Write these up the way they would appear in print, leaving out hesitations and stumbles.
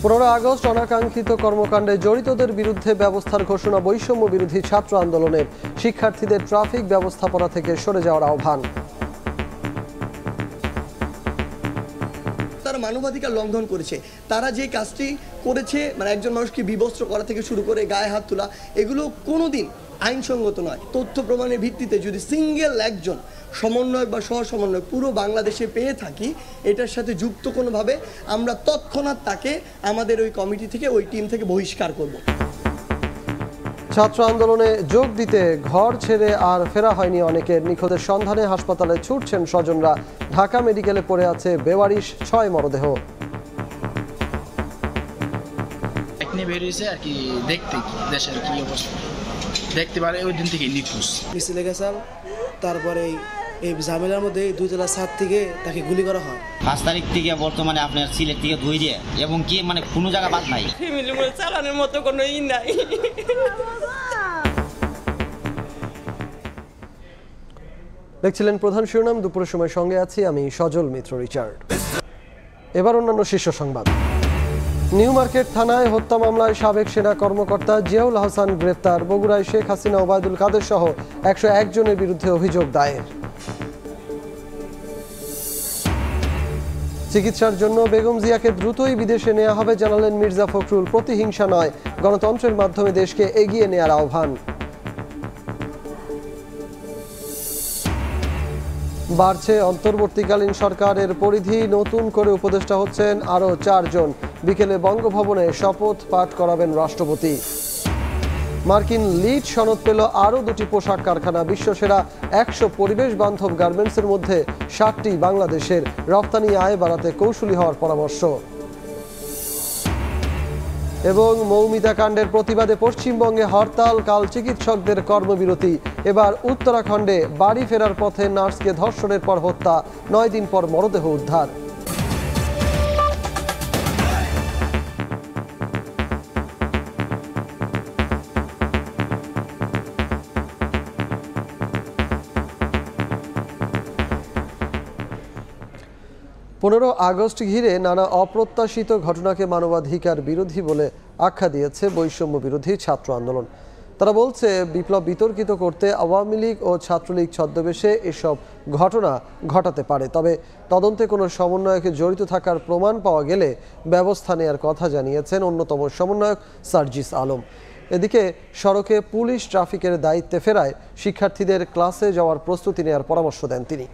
15 August অনাকাঙ্ক্ষিত কর্মকাণ্ডে জড়িতদের বিরুদ্ধে ব্যবস্থার ঘোষণা। বৈষম্য বিরোধী ছাত্র আন্দোলনের শিক্ষার্থীদের ট্রাফিক ব্যবস্থাপনা থেকে সরে যাওয়ার আহ্বান। তারা মানবাধিকার লঙ্ঘন করেছে। তারা যে কাজটি করেছে, মানে একজন মানুষকে বিবস্ত্র করা থেকে শুরু করে গায়ে হাত তোলা, এগুলো কোনোদিন আইনসঙ্গত নয়। তথ্য প্রমাণের ভিত্তিতে যদি সিঙ্গেল একজন সমন্বয়ক বা সহ সমন্বয়ক পুরো বাংলাদেশে পেয়ে থাকি, এটার সাথে যুক্ত কোনোভাবে আমরা তৎক্ষণাৎ তাকে আমাদের ওই কমিটি থেকে, ওই টিম থেকে বহিষ্কার করব। ছাত্র আন্দোলনে যোগ দিতে ঘর ছেড়ে আর ফেরা হয়নি অনেকের। নিখোঁজের সন্ধানে হাসপাতালে ছুটছেন স্বজনরা। ঢাকা মেডিকেলে পড়ে আছে বেওয়ারিশ 6 মরদেহ। বেরিয়েছে আর কি দেখতে দেশের কি অবস্থা দেখতে পারে, ওই দিন থেকে নিখোঁজ মিছিলে গেছাল। তারপরে এই ঝামেলার মধ্যে 2 জেলা 7 থেকে তাকে গুলি করা হয়। 5 তারিখ থেকে বর্তমানে আপনার সিলেট থেকে ধুইরে এবং কি মানে কোনো জায়গা বাদ নাই। ফ্যামিলি মনে চালানোর মতো কোনো ই নাই। দেখছিলেন প্রধান শিরোনাম। দুপুরের সময় সঙ্গে আছি আমি সজল মিত্র রিচার্ড। এবার অন্যান্য শীর্ষ সংবাদ। নিউ মার্কেট থানায় হত্যা মামলায় সাবেক সেনা কর্মকর্তা জিয়াউল হাসান গ্রেপ্তার। বগুড়ায় শেখ হাসিনা, ওবায়দুল কাদের সহ 101 জনের বিরুদ্ধে অভিযোগ দায়ের। চিকিৎসার জন্য বেগম জিয়াকে দ্রুতই বিদেশে নেওয়া হবে জানালেন মির্জা ফখরুল। প্রতিহিংসা নয়, গণতন্ত্রের মাধ্যমে দেশকে এগিয়ে নেওয়ার আহ্বান। বাড়ছে অন্তর্বর্তীকালীন সরকারের পরিধি। নতুন করে উপদেষ্টা হচ্ছেন আরও 4 জন। বিকেলে বঙ্গভবনে শপথ পাঠ করাবেন রাষ্ট্রপতি। মার্কিন লিড সনদ পেল আরও 2টি পোশাক কারখানা। বিশ্বসেরা 100 পরিবেশ বান্ধব গার্মেন্টসের মধ্যে 7টি বাংলাদেশের। রপ্তানি আয় বাড়াতে কৌশলী হওয়ার পরামর্শ। এবং মৌমিতা কাণ্ডের প্রতিবাদে পশ্চিমবঙ্গে হরতাল, কাল চিকিৎসকদের কর্মবিরতি। এবার উত্তরাখণ্ডে বাড়ি ফেরার পথে নার্সকে ধর্ষণের পর হত্যা, 9 দিন পর মরদেহ উদ্ধার। পনেরো আগস্ট ঘিরে নানা অপ্রত্যাশিত ঘটনাকে মানবাধিকার বিরোধী বলে আখ্যা দিয়েছে বৈষম্য বিরোধী ছাত্র আন্দোলন। তারা বলছে বিপ্লব বিতর্কিত করতে আওয়ামী লীগ ও ছাত্রলীগ ছদ্মবেশে এসব ঘটনা ঘটাতে পারে। তবে তদন্তে কোনো সমন্বয়কে জড়িত থাকার প্রমাণ পাওয়া গেলে ব্যবস্থা নেওয়ার কথা জানিয়েছেন অন্যতম সমন্বয়ক সার্জিস আলম। এদিকে সড়কে পুলিশ ট্রাফিকের দায়িত্বে ফেরায় শিক্ষার্থীদের ক্লাসে যাওয়ার প্রস্তুতি নেওয়ার পরামর্শ দেন তিনি।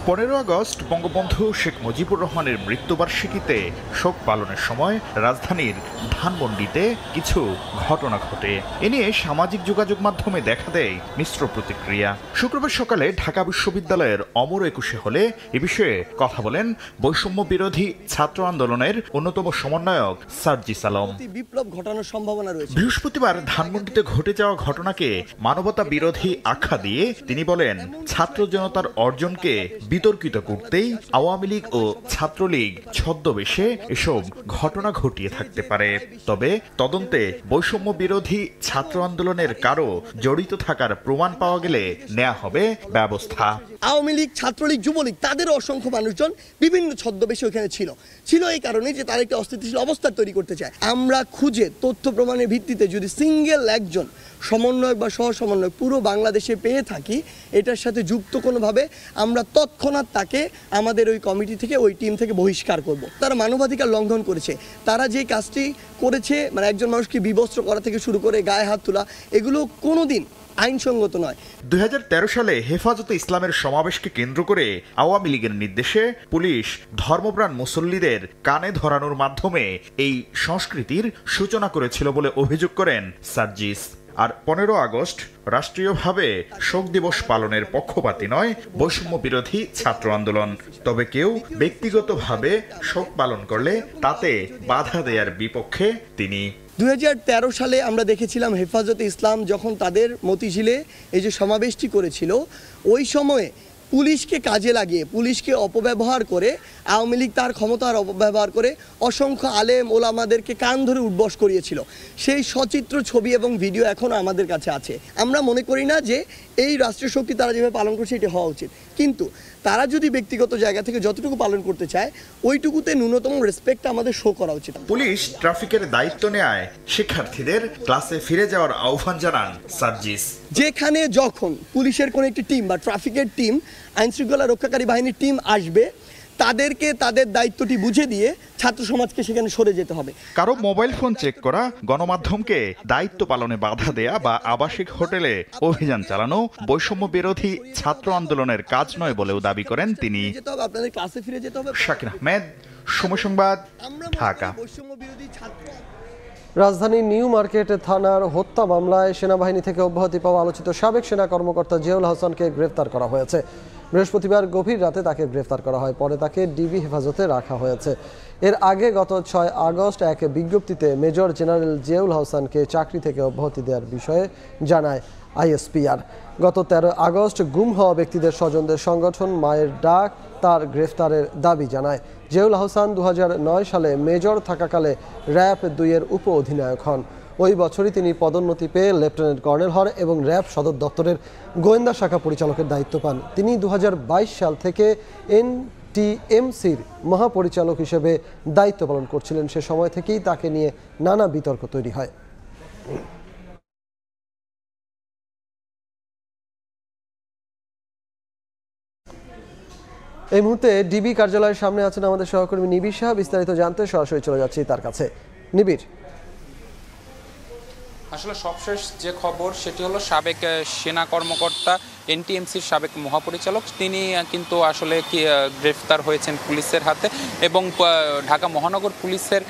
15 আগস্ট বঙ্গবন্ধু শেখ মুজিবুর রহমানের মৃত্যুবার্ষিকীতে শোক পালনের সময় রাজধানীর ধানমন্ডিতে কিছু ঘটনা ঘটে। এ নিয়ে সামাজিক যোগাযোগ মাধ্যমে দেখা দেয় মিশ্র প্রতিক্রিয়া। শুক্রবার সকালে ঢাকা বিশ্ববিদ্যালয়ের অমর 21 হলে এ বিষয়ে কথা বলেন বৈষম্য বিরোধী ছাত্র আন্দোলনের অন্যতম সমন্বয়ক সার্জিস আলম। বিপ্লব ঘটানোর সম্ভাবনা রয়েছে। বৃহস্পতিবার ধানমন্ডিতে ঘটে যাওয়া ঘটনাকে মানবতা বিরোধী আখ্যা দিয়ে তিনি বলেন, ছাত্র জনতার অর্জনকে বিতর্কিত করতেই আওয়ামী লীগ ও ছাত্রলীগ ছদ্মবেশে এসব ঘটনা ঘটিয়ে থাকতে পারে। তবে তদন্তে বৈষম্য বিরোধী ছাত্র আন্দোলনের কারো জড়িত থাকার প্রমাণ পাওয়া গেলে নেওয়া হবে ব্যবস্থা। আওয়ামী লীগ, ছাত্রলীগ, যুবলীগ তাদের অসংখ্য মানুষজন বিভিন্ন ছদ্মবেশে ওখানে ছিল এই কারণে যে তারা একটা অস্থিতিশীল অবস্থা তৈরি করতে চায়। আমরা খুঁজে তথ্য প্রমাণের ভিত্তিতে যদি সিঙ্গেল একজন সমন্বয়ক বা সহ সমন্বয়ক পুরো বাংলাদেশে পেয়ে থাকি, এটার সাথে যুক্ত কোনোভাবে আমরা তৎক্ষণাৎ তাকে আমাদের ওই কমিটি থেকে, ওই টিম থেকে বহিষ্কার করব। তারা মানবাধিকার লঙ্ঘন করেছে। তারা যে কাজটি করেছে, মানে একজন মানুষকে বিবস্ত্র করা থেকে শুরু করে গায়ে হাত তোলা, এগুলো কোনোদিন আইনসঙ্গত নয়। 2013 সালে হেফাজতে ইসলামের সমাবেশকে কেন্দ্র করে আওয়ামী লীগের নির্দেশে পুলিশ ধর্মপ্রাণ মুসল্লিদের কানে ধরানোর মাধ্যমে এই সংস্কৃতির সূচনা করেছিল বলে অভিযোগ করেন সার্জিস। আর 15 আগস্ট রাষ্ট্রীয়ভাবে শোক দিবস পালনের পক্ষপাতী নয় বৈষম্য বিরোধী ছাত্র আন্দোলন। তবে কেউ ব্যক্তিগতভাবে শোক পালন করলে তাতে বাধা দেওয়ার বিপক্ষে তিনি। 2013 সালে আমরা দেখেছিলাম হেফাজতে ইসলাম যখন তাদের মতিঝিলে এই যে সমাবেশটি করেছিল, ওই সময়ে পুলিশকে কাজে লাগিয়ে, পুলিশকে অপব্যবহার করে আওয়ামী লীগ তার ক্ষমতার অপব্যবহার করে অসংখ্য আলেম ওলামাদেরকে কান ধরে উঠবস করিয়েছিল। সেই সচিত্র ছবি এবং ভিডিও এখনও আমাদের কাছে আছে। আমরা মনে করি না যে এই রাষ্ট্রীয় শক্তি তারা যেভাবে পালন করছে এটা হওয়া উচিত, কিন্তু তারা যদি ব্যক্তিগত জায়গা থেকে যতটুকু পালন করতে চায় ওইটুকুতে ন্যূনতম রেসপেক্ট আমাদের শো করা উচিত। পুলিশ ট্রাফিকের দায়িত্ব নেয় শিক্ষার্থীদের ক্লাসে ফিরে যাওয়ার আহ্বান জানান সার্জিস। যেখানে যখন পুলিশের কোনো একটি টিম বা ট্রাফিকের টিম, আইনশৃঙ্খলা রক্ষাকারী বাহিনীর টিম আসবে, তাদেরকে তাদের দায়িত্বটি বুঝে দিয়ে ছাত্র সমাজকে সেখানে সরে যেতে হবে। কারো মোবাইল ফোন চেক করা, গণমাধ্যমকে দায়িত্ব পালনে বাধা দেয়া বা আবাসিক হোটেলে অভিযান চালানো বৈষম্য বিরোধী ছাত্র আন্দোলনের কাজ নয় বলেও দাবি করেন তিনি। আপনাদের ক্লাসে ফিরে যেতে হবে। শাকির আহমেদ, সময় সংবাদ, ঢাকা। বৈষম্য বিরোধী ছাত্র রাজধানীর নিউ মার্কেট থানার হত্যা মামলায় সেনাবাহিনী থেকে অব্যাহতি পাওয়া আলোচিত সাবেক সেনা কর্মকর্তা জিয়াউল হাসানকে গ্রেফতার করা হয়েছে। বৃহস্পতিবার গভীর রাতে তাকে গ্রেফতার করা হয়, পরে তাকে ডিবি হেফাজতে রাখা হয়েছে। এর আগে গত 6 আগস্ট এক বিজ্ঞপ্তিতে মেজর জেনারেল জিয়াউল হাসানকে চাকরি থেকে অব্যাহতি দেওয়ার বিষয়ে জানায় আইএসপিআর। গত 13 আগস্ট গুম হওয়া ব্যক্তিদের স্বজনদের সংগঠন মায়ের ডাক তার গ্রেফতারের দাবি জানায়। জিয়াউল হাসান 2009 সালে মেজর থাকাকালে র্যাব 2-এর উপ অধিনায়ক হন। ওই বছরই তিনি পদোন্নতি পেয়ে লেফটেন্যান্ট কর্নেল হন এবং র্যাব সদর দপ্তরের গোয়েন্দা শাখা পরিচালকের দায়িত্ব পান। তিনি 2022 সাল থেকে এনটিএমসির মহাপরিচালক হিসেবে দায়িত্ব পালন করছিলেন। সে সময় থেকেই তাকে নিয়ে নানা বিতর্ক তৈরি হয়। এই মুহূর্তে ডিবি কার্যালয়ের সামনে আছেন আমাদের সহকর্মী নিবিড় শাহ। বিস্তারিত জানতে সরাসরি চলে যাচ্ছি তার কাছে। নিবিড়, আসলে সবশেষ যে খবর সেটি হলো সাবেক সেনা কর্মকর্তা এনটিএমসির সাবেক মহাপরিচালক তিনি কিন্তু আসলে গ্রেফতার হয়েছেন পুলিশের হাতে এবং ঢাকা মহানগর পুলিশের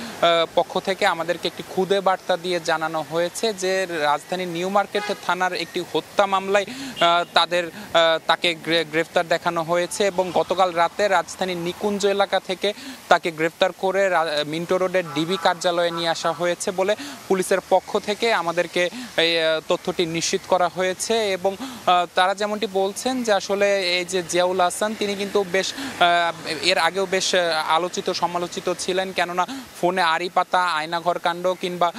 পক্ষ থেকে আমাদেরকে একটি খুদে বার্তা দিয়ে জানানো হয়েছে যে রাজধানীর নিউ মার্কেট থানার একটি হত্যা মামলায় তাকে গ্রেফতার দেখানো হয়েছে এবং গতকাল রাতে রাজধানীর নিকুঞ্জ এলাকা থেকে তাকে গ্রেফতার করে মিন্টো রোডের ডিবি কার্যালয়ে নিয়ে আসা হয়েছে বলে পুলিশের পক্ষ থেকে আমাদেরকে এই তথ্যটি নিশ্চিত করা হয়েছে। এবং তারা যেমনটি বলছেন যে আসলে এই যে জিয়াউল হাসান তিনি কিন্তু বেশ এর আগেও বেশ আলোচিত সমালোচিত ছিলেন, কেননা ফোনে আড়ি পাতা, আয়নাঘর কাণ্ড কিংবা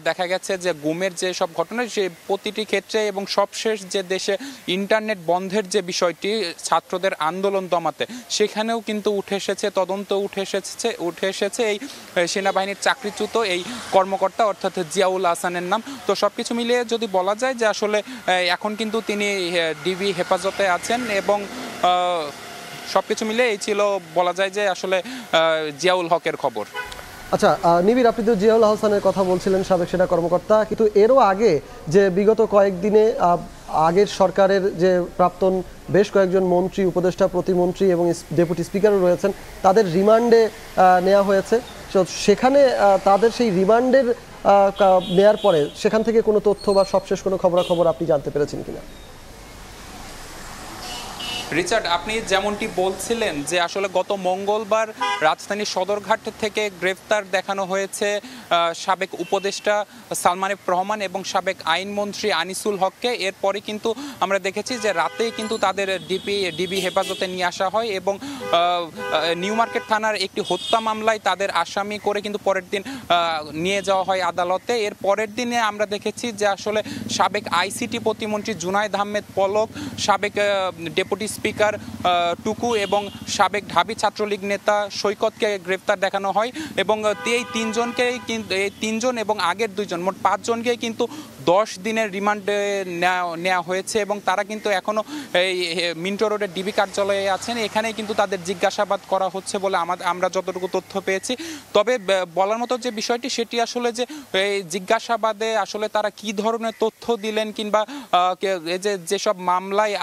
দেখা গেছে যে গুমের যে সব ঘটনা সে প্রতিটি ক্ষেত্রে এবং সবশেষ যে দেশে ইন্টারনেট বন্ধের যে বিষয়টি ছাত্রদের আন্দোলন দমাতে সেখানেও কিন্তু তদন্ত উঠে এসেছে এই সেনাবাহিনীর চাকরিচ্যুত এই কর্মকর্তা অর্থাৎ জিয়াউল হাসানের নাম। তো সবকিছু মিলিয়ে যদি বলা যায় যে আসলে এখন কিন্তু তিনি ডিবি হেফাজতে আছেন এবং সবকিছু মিলে এই ছিল বলা যায় যে আসলে জিয়াউল হকের খবর। আচ্ছা নিবিড়, আপনি তো জিয়াউল হাসানের কথা বলছিলেন, সাবেক সেনা কর্মকর্তা, কিন্তু এরও আগে যে বিগত কয়েকদিনে আগের সরকারের যে প্রাক্তন বেশ কয়েকজন মন্ত্রী, উপদেষ্টা, প্রতিমন্ত্রী এবং ডেপুটি স্পিকারও রয়েছেন তাদের রিমান্ডে নেওয়া হয়েছে। সেখানে তাদের সেই রিমান্ডের নেয়ার পরে সেখান থেকে কোনো তথ্য বা সবশেষ কোনো খবরাখবর আপনি জানতে পেরেছেন কিনা? রিচার্ড, আপনি যেমনটি বলছিলেন যে আসলে গত মঙ্গলবার রাজধানীর সদরঘাট থেকে গ্রেফতার দেখানো হয়েছে সাবেক উপদেষ্টা সালমান এফ রহমান এবং সাবেক আইনমন্ত্রী আনিসুল হককে। এরপরে কিন্তু আমরা দেখেছি যে রাতেই কিন্তু তাদের ডিবি হেফাজতে নিয়ে আসা হয় এবং নিউ মার্কেট থানার একটি হত্যা মামলায় তাদের আসামি করে কিন্তু পরের দিন নিয়ে যাওয়া হয় আদালতে। এর পরের দিনে আমরা দেখেছি যে আসলে সাবেক আইসিটি প্রতিমন্ত্রী জুনায়েদ আহমেদ পলক, সাবেক ডেপুটি স্পিকার টুকু এবং সাবেক ঢাবি ছাত্রলীগ নেতা সৈকতকে গ্রেফতার দেখানো হয় এবং এই তিনজন এবং আগের 2 জন মোট 5 জনকে কিন্তু 10 দিনের রিমান্ডে নেওয়া হয়েছে এবং তারা কিন্তু এখনো এই মিন্টো রোডের ডিবি কার্যালয়ে আছেন। এখানেই কিন্তু তাদের জিজ্ঞাসাবাদ করা হচ্ছে বলে আমরা যতটুকু তথ্য পেয়েছি। তবে বলার মতো যে বিষয়টি সেটি আসলে যে এই জিজ্ঞাসাবাদে আসলে তারা কি ধরনের তথ্য দিলেন কিংবা এই যেসব মামলায়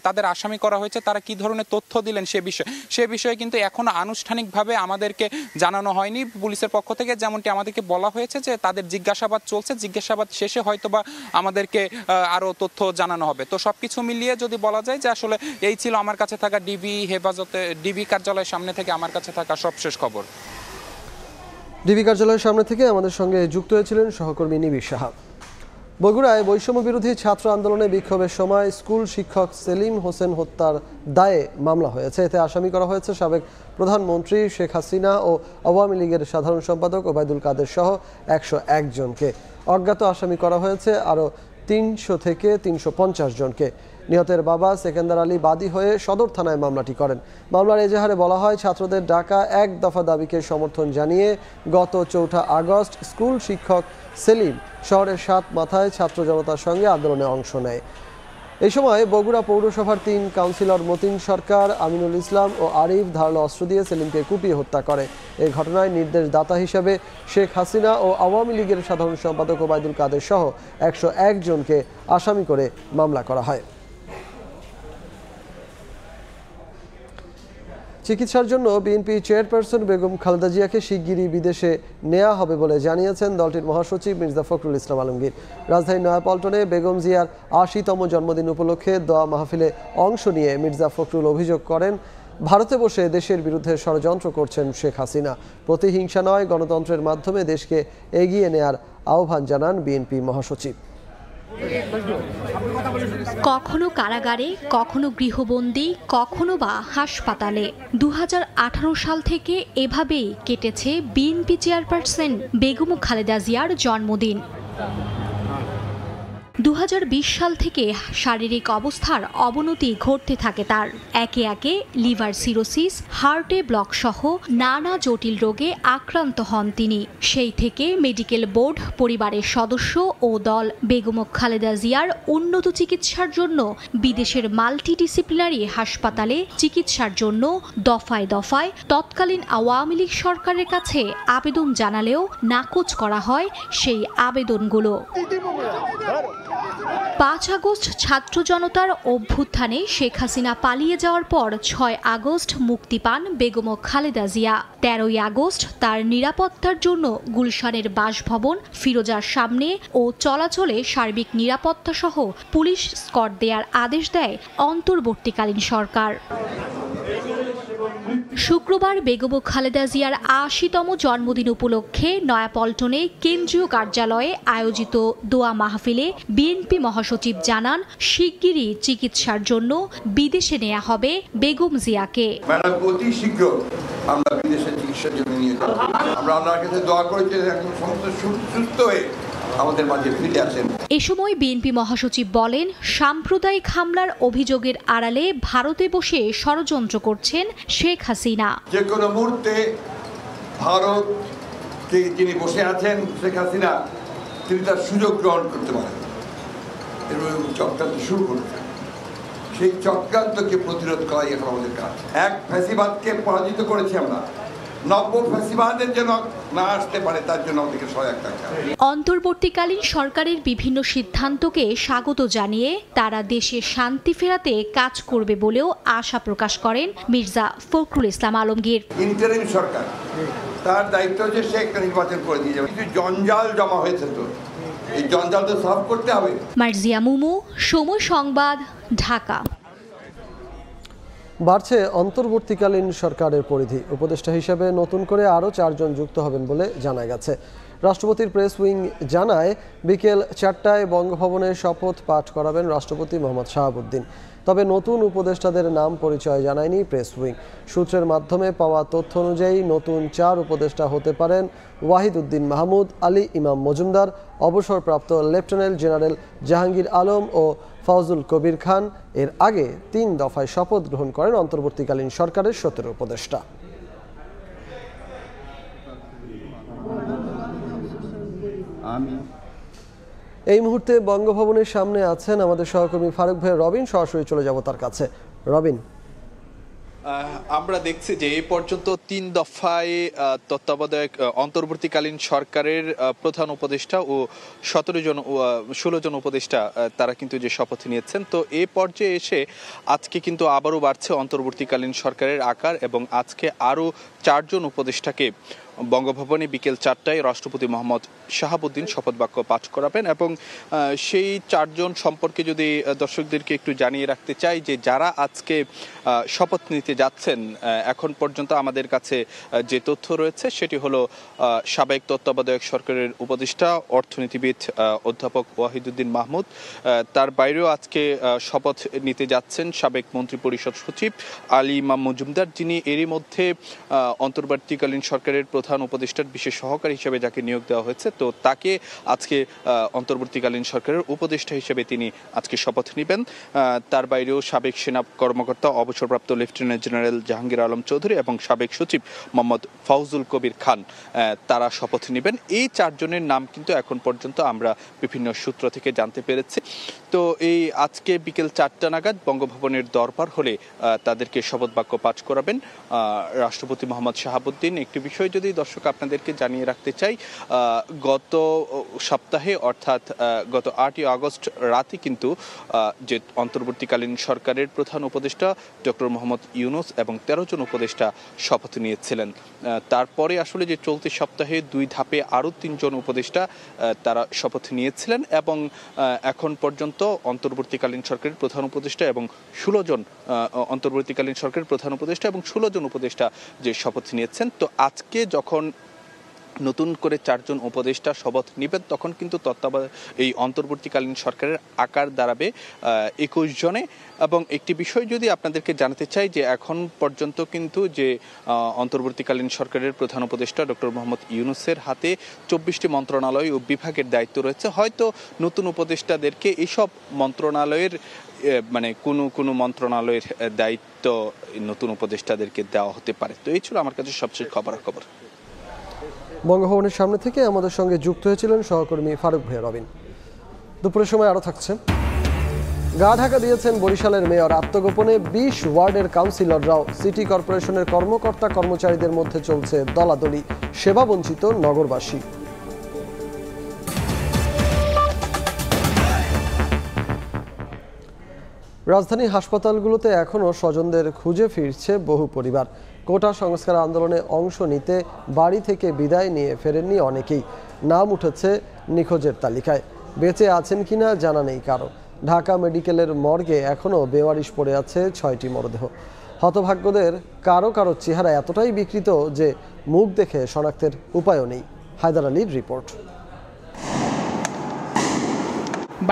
তাদের আসামি করা হয়েছে তারা কি ধরনের তথ্য দিলেন সে বিষয়ে কিন্তু এখনো আনুষ্ঠানিকভাবে আমাদেরকে জানানো হয়নি পুলিশের পক্ষ থেকে। যেমনটি আমাদেরকে বলা হয়েছে যে তাদের জিজ্ঞাসাবাদ চলছে, জিজ্ঞাসাবাদ শেষে হয়তোবা আমাদেরকে আরো তথ্য জানানো হবে। তো সবকিছু মিলিয়ে যদি বলা যায় যে আসলে এই ছিল আমার কাছে থাকা ডিবি কার্যালয়ের সামনে থেকে আমার কাছে থাকা সবশেষ খবর। ডিবি কার্যালয়ের সামনে থেকে আমাদের সঙ্গে যুক্ত হয়েছিলেন সহকর্মী নিবিড় সাহা। বগুড়ায় বৈষম্য বিরোধী ছাত্র আন্দোলনে বিক্ষোভের সময় স্কুল শিক্ষক সেলিম হোসেন হত্যার দায়ে মামলা হয়েছে। এতে আসামি করা হয়েছে সাবেক প্রধানমন্ত্রী শেখ হাসিনা ও আওয়ামী লীগের সাধারণ সম্পাদক ওবায়দুল কাদের সহ 101 জনকে। অজ্ঞাত আসামি করা হয়েছে আরও 300 থেকে 350 জনকে। নিহতের বাবা সেকেন্দার আলী বাদী হয়ে সদর থানায় মামলাটি করেন। মামলার এজাহারে বলা হয়, ছাত্রদের ডাকা এক দফা দাবিকে সমর্থন জানিয়ে গত 4 আগস্ট স্কুল শিক্ষক সেলিম শহরের 7 মাথায় ছাত্র জনতার সঙ্গে আন্দোলনে অংশ নেয়। এই সময় বগুড়া পৌরসভার 3 কাউন্সিলর মতিন সরকার, আমিনুল ইসলাম ও আরিফ ধারালো অস্ত্র দিয়ে সেলিমকে কুপিয়ে হত্যা করে। এই ঘটনায় নির্দেশদাতা হিসেবে শেখ হাসিনা ও আওয়ামী লীগের সাধারণ সম্পাদক ওবায়দুল কাদের সহ 101 জনকে আসামি করে মামলা করা হয়। চিকিৎসার জন্য বিএনপি চেয়ারপারসন বেগম খালেদা জিয়াকে শিগগিরই বিদেশে নেওয়া হবে বলে জানিয়েছেন দলটির মহাসচিব মির্জা ফখরুল ইসলাম আলমগীর। রাজধানীর নয়াপল্টনে বেগম জিয়ার 80তম জন্মদিন উপলক্ষে দোয়া মাহফিলে অংশ নিয়ে মির্জা ফখরুল অভিযোগ করেন, ভারতে বসে দেশের বিরুদ্ধে ষড়যন্ত্র করছেন শেখ হাসিনা। প্রতিহিংসা নয়, গণতন্ত্রের মাধ্যমে দেশকে এগিয়ে নেয়ার আহ্বান জানান বিএনপি মহাসচিব। কখনো কারাগারে, কখনো গৃহবন্দী, কখনো বা হাসপাতালে 2018 সাল থেকে এভাবেই কেটেছে বিএনপি চেয়ারপারসন বেগম খালেদা জিয়ার জন্মদিন। 2020 সাল থেকে শারীরিক অবস্থার অবনতি ঘটতে থাকে তার। একে একে লিভার সিরোসিস, হার্টে ব্লক সহ নানা জটিল রোগে আক্রান্ত হন তিনি। সেই থেকে মেডিকেল বোর্ড, পরিবারের সদস্য ও দল বেগম খালেদা জিয়ার উন্নত চিকিৎসার জন্য বিদেশের মাল্টিডিসিপ্লিনারি হাসপাতালে চিকিৎসার জন্য দফায় দফায় তৎকালীন আওয়ামী লীগ সরকারের কাছে আবেদন জানালেও নাকচ করা হয় সেই আবেদনগুলো। 5 আগস্ট ছাত্র জনতার অভ্যুত্থানে শেখ হাসিনা পালিয়ে যাওয়ার পর 6 আগস্ট মুক্তি পান বেগম খালেদা জিয়া। 13 আগস্ট তার নিরাপত্তার জন্য গুলশানের বাসভবন ফিরোজার সামনে ও চলাচলে সার্বিক নিরাপত্তা সহ পুলিশ স্কট দেওয়ার আদেশ দেয় অন্তর্বর্তীকালীন সরকার। শুক্রবার বেগম খালেদা জিয়ার 80তম জন্মদিন উপলক্ষে নয়াপল্টনে কেন্দ্রীয় কার্যালয়ে আয়োজিত দোয়া মাহফিলে বিএনপি মহাসচিব জানান, শিগগিরই চিকিৎসার জন্য বিদেশে নেওয়া হবে বেগম জিয়াকে। অতি শীঘ্র আমরা বিদেশে চিকিৎসার জন্য নিয়ে যাব। আমরা আল্লাহর কাছে দোয়া করি যে একদম সমস্ত সুস্থ হয়ে আমাদের মাঝে ফিরে আসেন। এ সময় বিএনপি মহাসচিব বলেন, সাম্প্রদায়িক হামলার অভিযোগের আড়ালে ভারতে বসে ষড়যন্ত্র করছেন শেখ হাসিনা। যে কোনো মুহূর্তে ভারতকে যিনি বসে আছেন শেখ হাসিনা, তিনি তার সুযোগ গ্রহণ করতে পারেন এবং চক্রান্ত শুরু করতেন। সেই চক্রান্তকে প্রতিরোধ করাই এখন আমাদের কাজ। এক ফ্যাসিবাদকে পরাজিত করেছি আমরা, নব্য ফ্যাসিবাদের যেন না আসতে পারে তার জন্য আমাদেরকে সহায়ক থাকতে হবে। অন্তর্বর্তীকালীন সরকারের বিভিন্ন সিদ্ধান্তকে স্বাগত জানিয়ে তারা দেশে শান্তি ফেরাতে কাজ করবে বলেও আশা প্রকাশ করেন মির্জা ফখরুল ইসলাম আলমগীর। ইন্টারিম সরকার, তার দায়িত্ব হচ্ছে সে একটা নির্বাচন করে দিয়ে যাবে। কিছু জঞ্জাল জমা হয়েছে, তো এই জঞ্জাল তো সলভ করতে হবে। মার্জিয়া মুমু, সময় সংবাদ, ঢাকা। বাড়ছে অন্তর্বর্তীকালীন সরকারের পরিধি। উপদেষ্টা হিসেবে নতুন করে আরও 4 জন যুক্ত হবেন বলে জানা গেছে। রাষ্ট্রপতির প্রেস উইং জানায়, বিকেল 4টায় বঙ্গভবনে শপথ পাঠ করাবেন রাষ্ট্রপতি মোহাম্মদ শাহাবুদ্দিন। তবে নতুন উপদেষ্টাদের নাম পরিচয় জানায়নি প্রেস উইং। সূত্রের মাধ্যমে পাওয়া তথ্য অনুযায়ী নতুন 4 উপদেষ্টা হতে পারেন ওয়াহিদ উদ্দিন মাহমুদ, আলী ইমাম মজুমদার, অবসরপ্রাপ্ত লেফটেন্যান্ট জেনারেল জাহাঙ্গীর আলম ও ফজলুল কবির খান। এর আগে 3 দফায় শপথ গ্রহণ করেন অন্তর্বর্তীকালীন সরকারের 17 উপদেষ্টা। এই মুহূর্তে বঙ্গভবনের সামনে আছেন আমাদের সহকর্মী ফারুক ভাই রবিন। সরাসরি চলে যাব তার কাছে। রবিন, আমরা দেখছি যে এই পর্যন্ত 3 দফায় তত্ত্বাবধায়ক অন্তর্বর্তীকালীন সরকারের প্রধান উপদেষ্টা ও 16 জন উপদেষ্টা তারা কিন্তু যে শপথ নিয়েছেন। তো এই পর্যায়ে এসে আজকে কিন্তু আবারও বাড়ছে অন্তর্বর্তীকালীন সরকারের আকার এবং আজকে আরও 4 জন উপদেষ্টাকে বঙ্গভবনে বিকেল 4টায় রাষ্ট্রপতি মোহাম্মদ শাহাবুদ্দিন শপথ বাক্য পাঠ করাবেন। এবং সেই 4 জন সম্পর্কে যদি দর্শকদেরকে একটু জানিয়ে রাখতে চাই যে যারা আজকে শপথ নিতে যাচ্ছেন, এখন পর্যন্ত আমাদের কাছে যে তথ্য রয়েছে সেটি হলো সাবেক তত্ত্বাবধায়ক সরকারের উপদেষ্টা অর্থনীতিবিদ অধ্যাপক ওয়াহিদুদ্দিন মাহমুদ। তার বাইরেও আজকে শপথ নিতে যাচ্ছেন সাবেক মন্ত্রিপরিষদ সচিব আলী ইমাম মজুমদার, যিনি এরই মধ্যে অন্তর্বর্তীকালীন সরকারের প্রধান প্রধান উপদেষ্টার বিশেষ সহকারী হিসেবে যাকে নিয়োগ দেওয়া হয়েছে, তো তাকে আজকে অন্তর্বর্তীকালীন সরকারের উপদেষ্টা হিসেবে তিনি আজকে শপথ নেবেন। তার বাইরেও সাবেক সেনা কর্মকর্তা অবসরপ্রাপ্ত লেফটেন্যান্ট জেনারেল জাহাঙ্গীর আলম চৌধুরী এবং সাবেক সচিব মোহাম্মদ ফাউজুল কবির খান তারা শপথ নেবেন। এই চারজনের নাম কিন্তু এখন পর্যন্ত আমরা বিভিন্ন সূত্র থেকে জানতে পেরেছি। তো এই আজকে বিকেল 4টা নাগাদ বঙ্গভবনের দরবার হলে তাদেরকে শপথ বাক্য পাঠ করাবেন রাষ্ট্রপতি মোহাম্মদ শাহাবুদ্দিন। একটি বিষয় যদি দর্শক আপনাদেরকে জানিয়ে রাখতে চাই, গত সপ্তাহে অর্থাৎ গত 8ই আগস্ট রাতে কিন্তু যে অন্তর্বর্তীকালীন সরকারের প্রধান উপদেষ্টা ডক্টর মোহাম্মদ ইউনূস এবং 13 জন উপদেষ্টা শপথ নিয়েছিলেন। তারপরে আসলে যে চলতি সপ্তাহে 2 ধাপে আরও 3 জন উপদেষ্টা তারা শপথ নিয়েছিলেন এবং এখন পর্যন্ত অন্তর্বর্তীকালীন সরকারের প্রধান উপদেষ্টা এবং 16 জন অন্তর্বর্তীকালীন সরকারের প্রধান উপদেষ্টা এবং 16 জন উপদেষ্টা যে শপথ নিয়েছেন। তো আজকে যখন নতুন করে 4 জন উপদেষ্টা শপথ নেবেন তখন কিন্তু এই অন্তর্বর্তীকালীন সরকারের আকার দাঁড়াবে 21 জনে। এবং একটি বিষয় যদি আপনাদেরকে জানাতে চাই যে এখন পর্যন্ত কিন্তু যে অন্তর্বর্তীকালীন সরকারের প্রধান উপদেষ্টা ডক্টর মোহাম্মদ ইউনূসের হাতে 24টি মন্ত্রণালয় ও বিভাগের দায়িত্ব রয়েছে। হয়তো নতুন উপদেষ্টাদেরকে এইসব মন্ত্রণালয়ের মানে কোনো মন্ত্রণালয়ের দায়িত্ব নতুন উপদেষ্টাদেরকে দেওয়া হতে পারে। তো এই ছিল আমার কাছে সবচেয়ে খবরাখবর। বঙ্গভবনের সামনে থেকে আমাদের সঙ্গে যুক্ত হয়েছিলেন সহকর্মী ফারুক ভাইয়া রবিন। দুপুরের সময় আরও থাকছে। গা ঢাকা দিয়েছেন বরিশালের মেয়র। আত্মগোপনে 20 ওয়ার্ডের কাউন্সিলররাও। সিটি কর্পোরেশনের কর্মকর্তা কর্মচারীদের মধ্যে চলছে দলাদলি। সেবা বঞ্চিত নগরবাসী। রাজধানীর হাসপাতালগুলোতে এখনও স্বজনদের খুঁজে ফিরছে বহু পরিবার। কোটা সংস্কার আন্দোলনে অংশ নিতে বাড়ি থেকে বিদায় নিয়ে ফেরেননি অনেকেই। নাম উঠেছে নিখোঁজের তালিকায়। বেঁচে আছেন কিনা জানা নেই কারো। ঢাকা মেডিকেলের মর্গে এখনও বেওয়ারিশ পড়ে আছে 6টি মরদেহ। হতভাগ্যদের কারো কারো চেহারা এতটাই বিকৃত যে মুখ দেখে শনাক্তের উপায়ও নেই। হায়দার আলীর রিপোর্ট।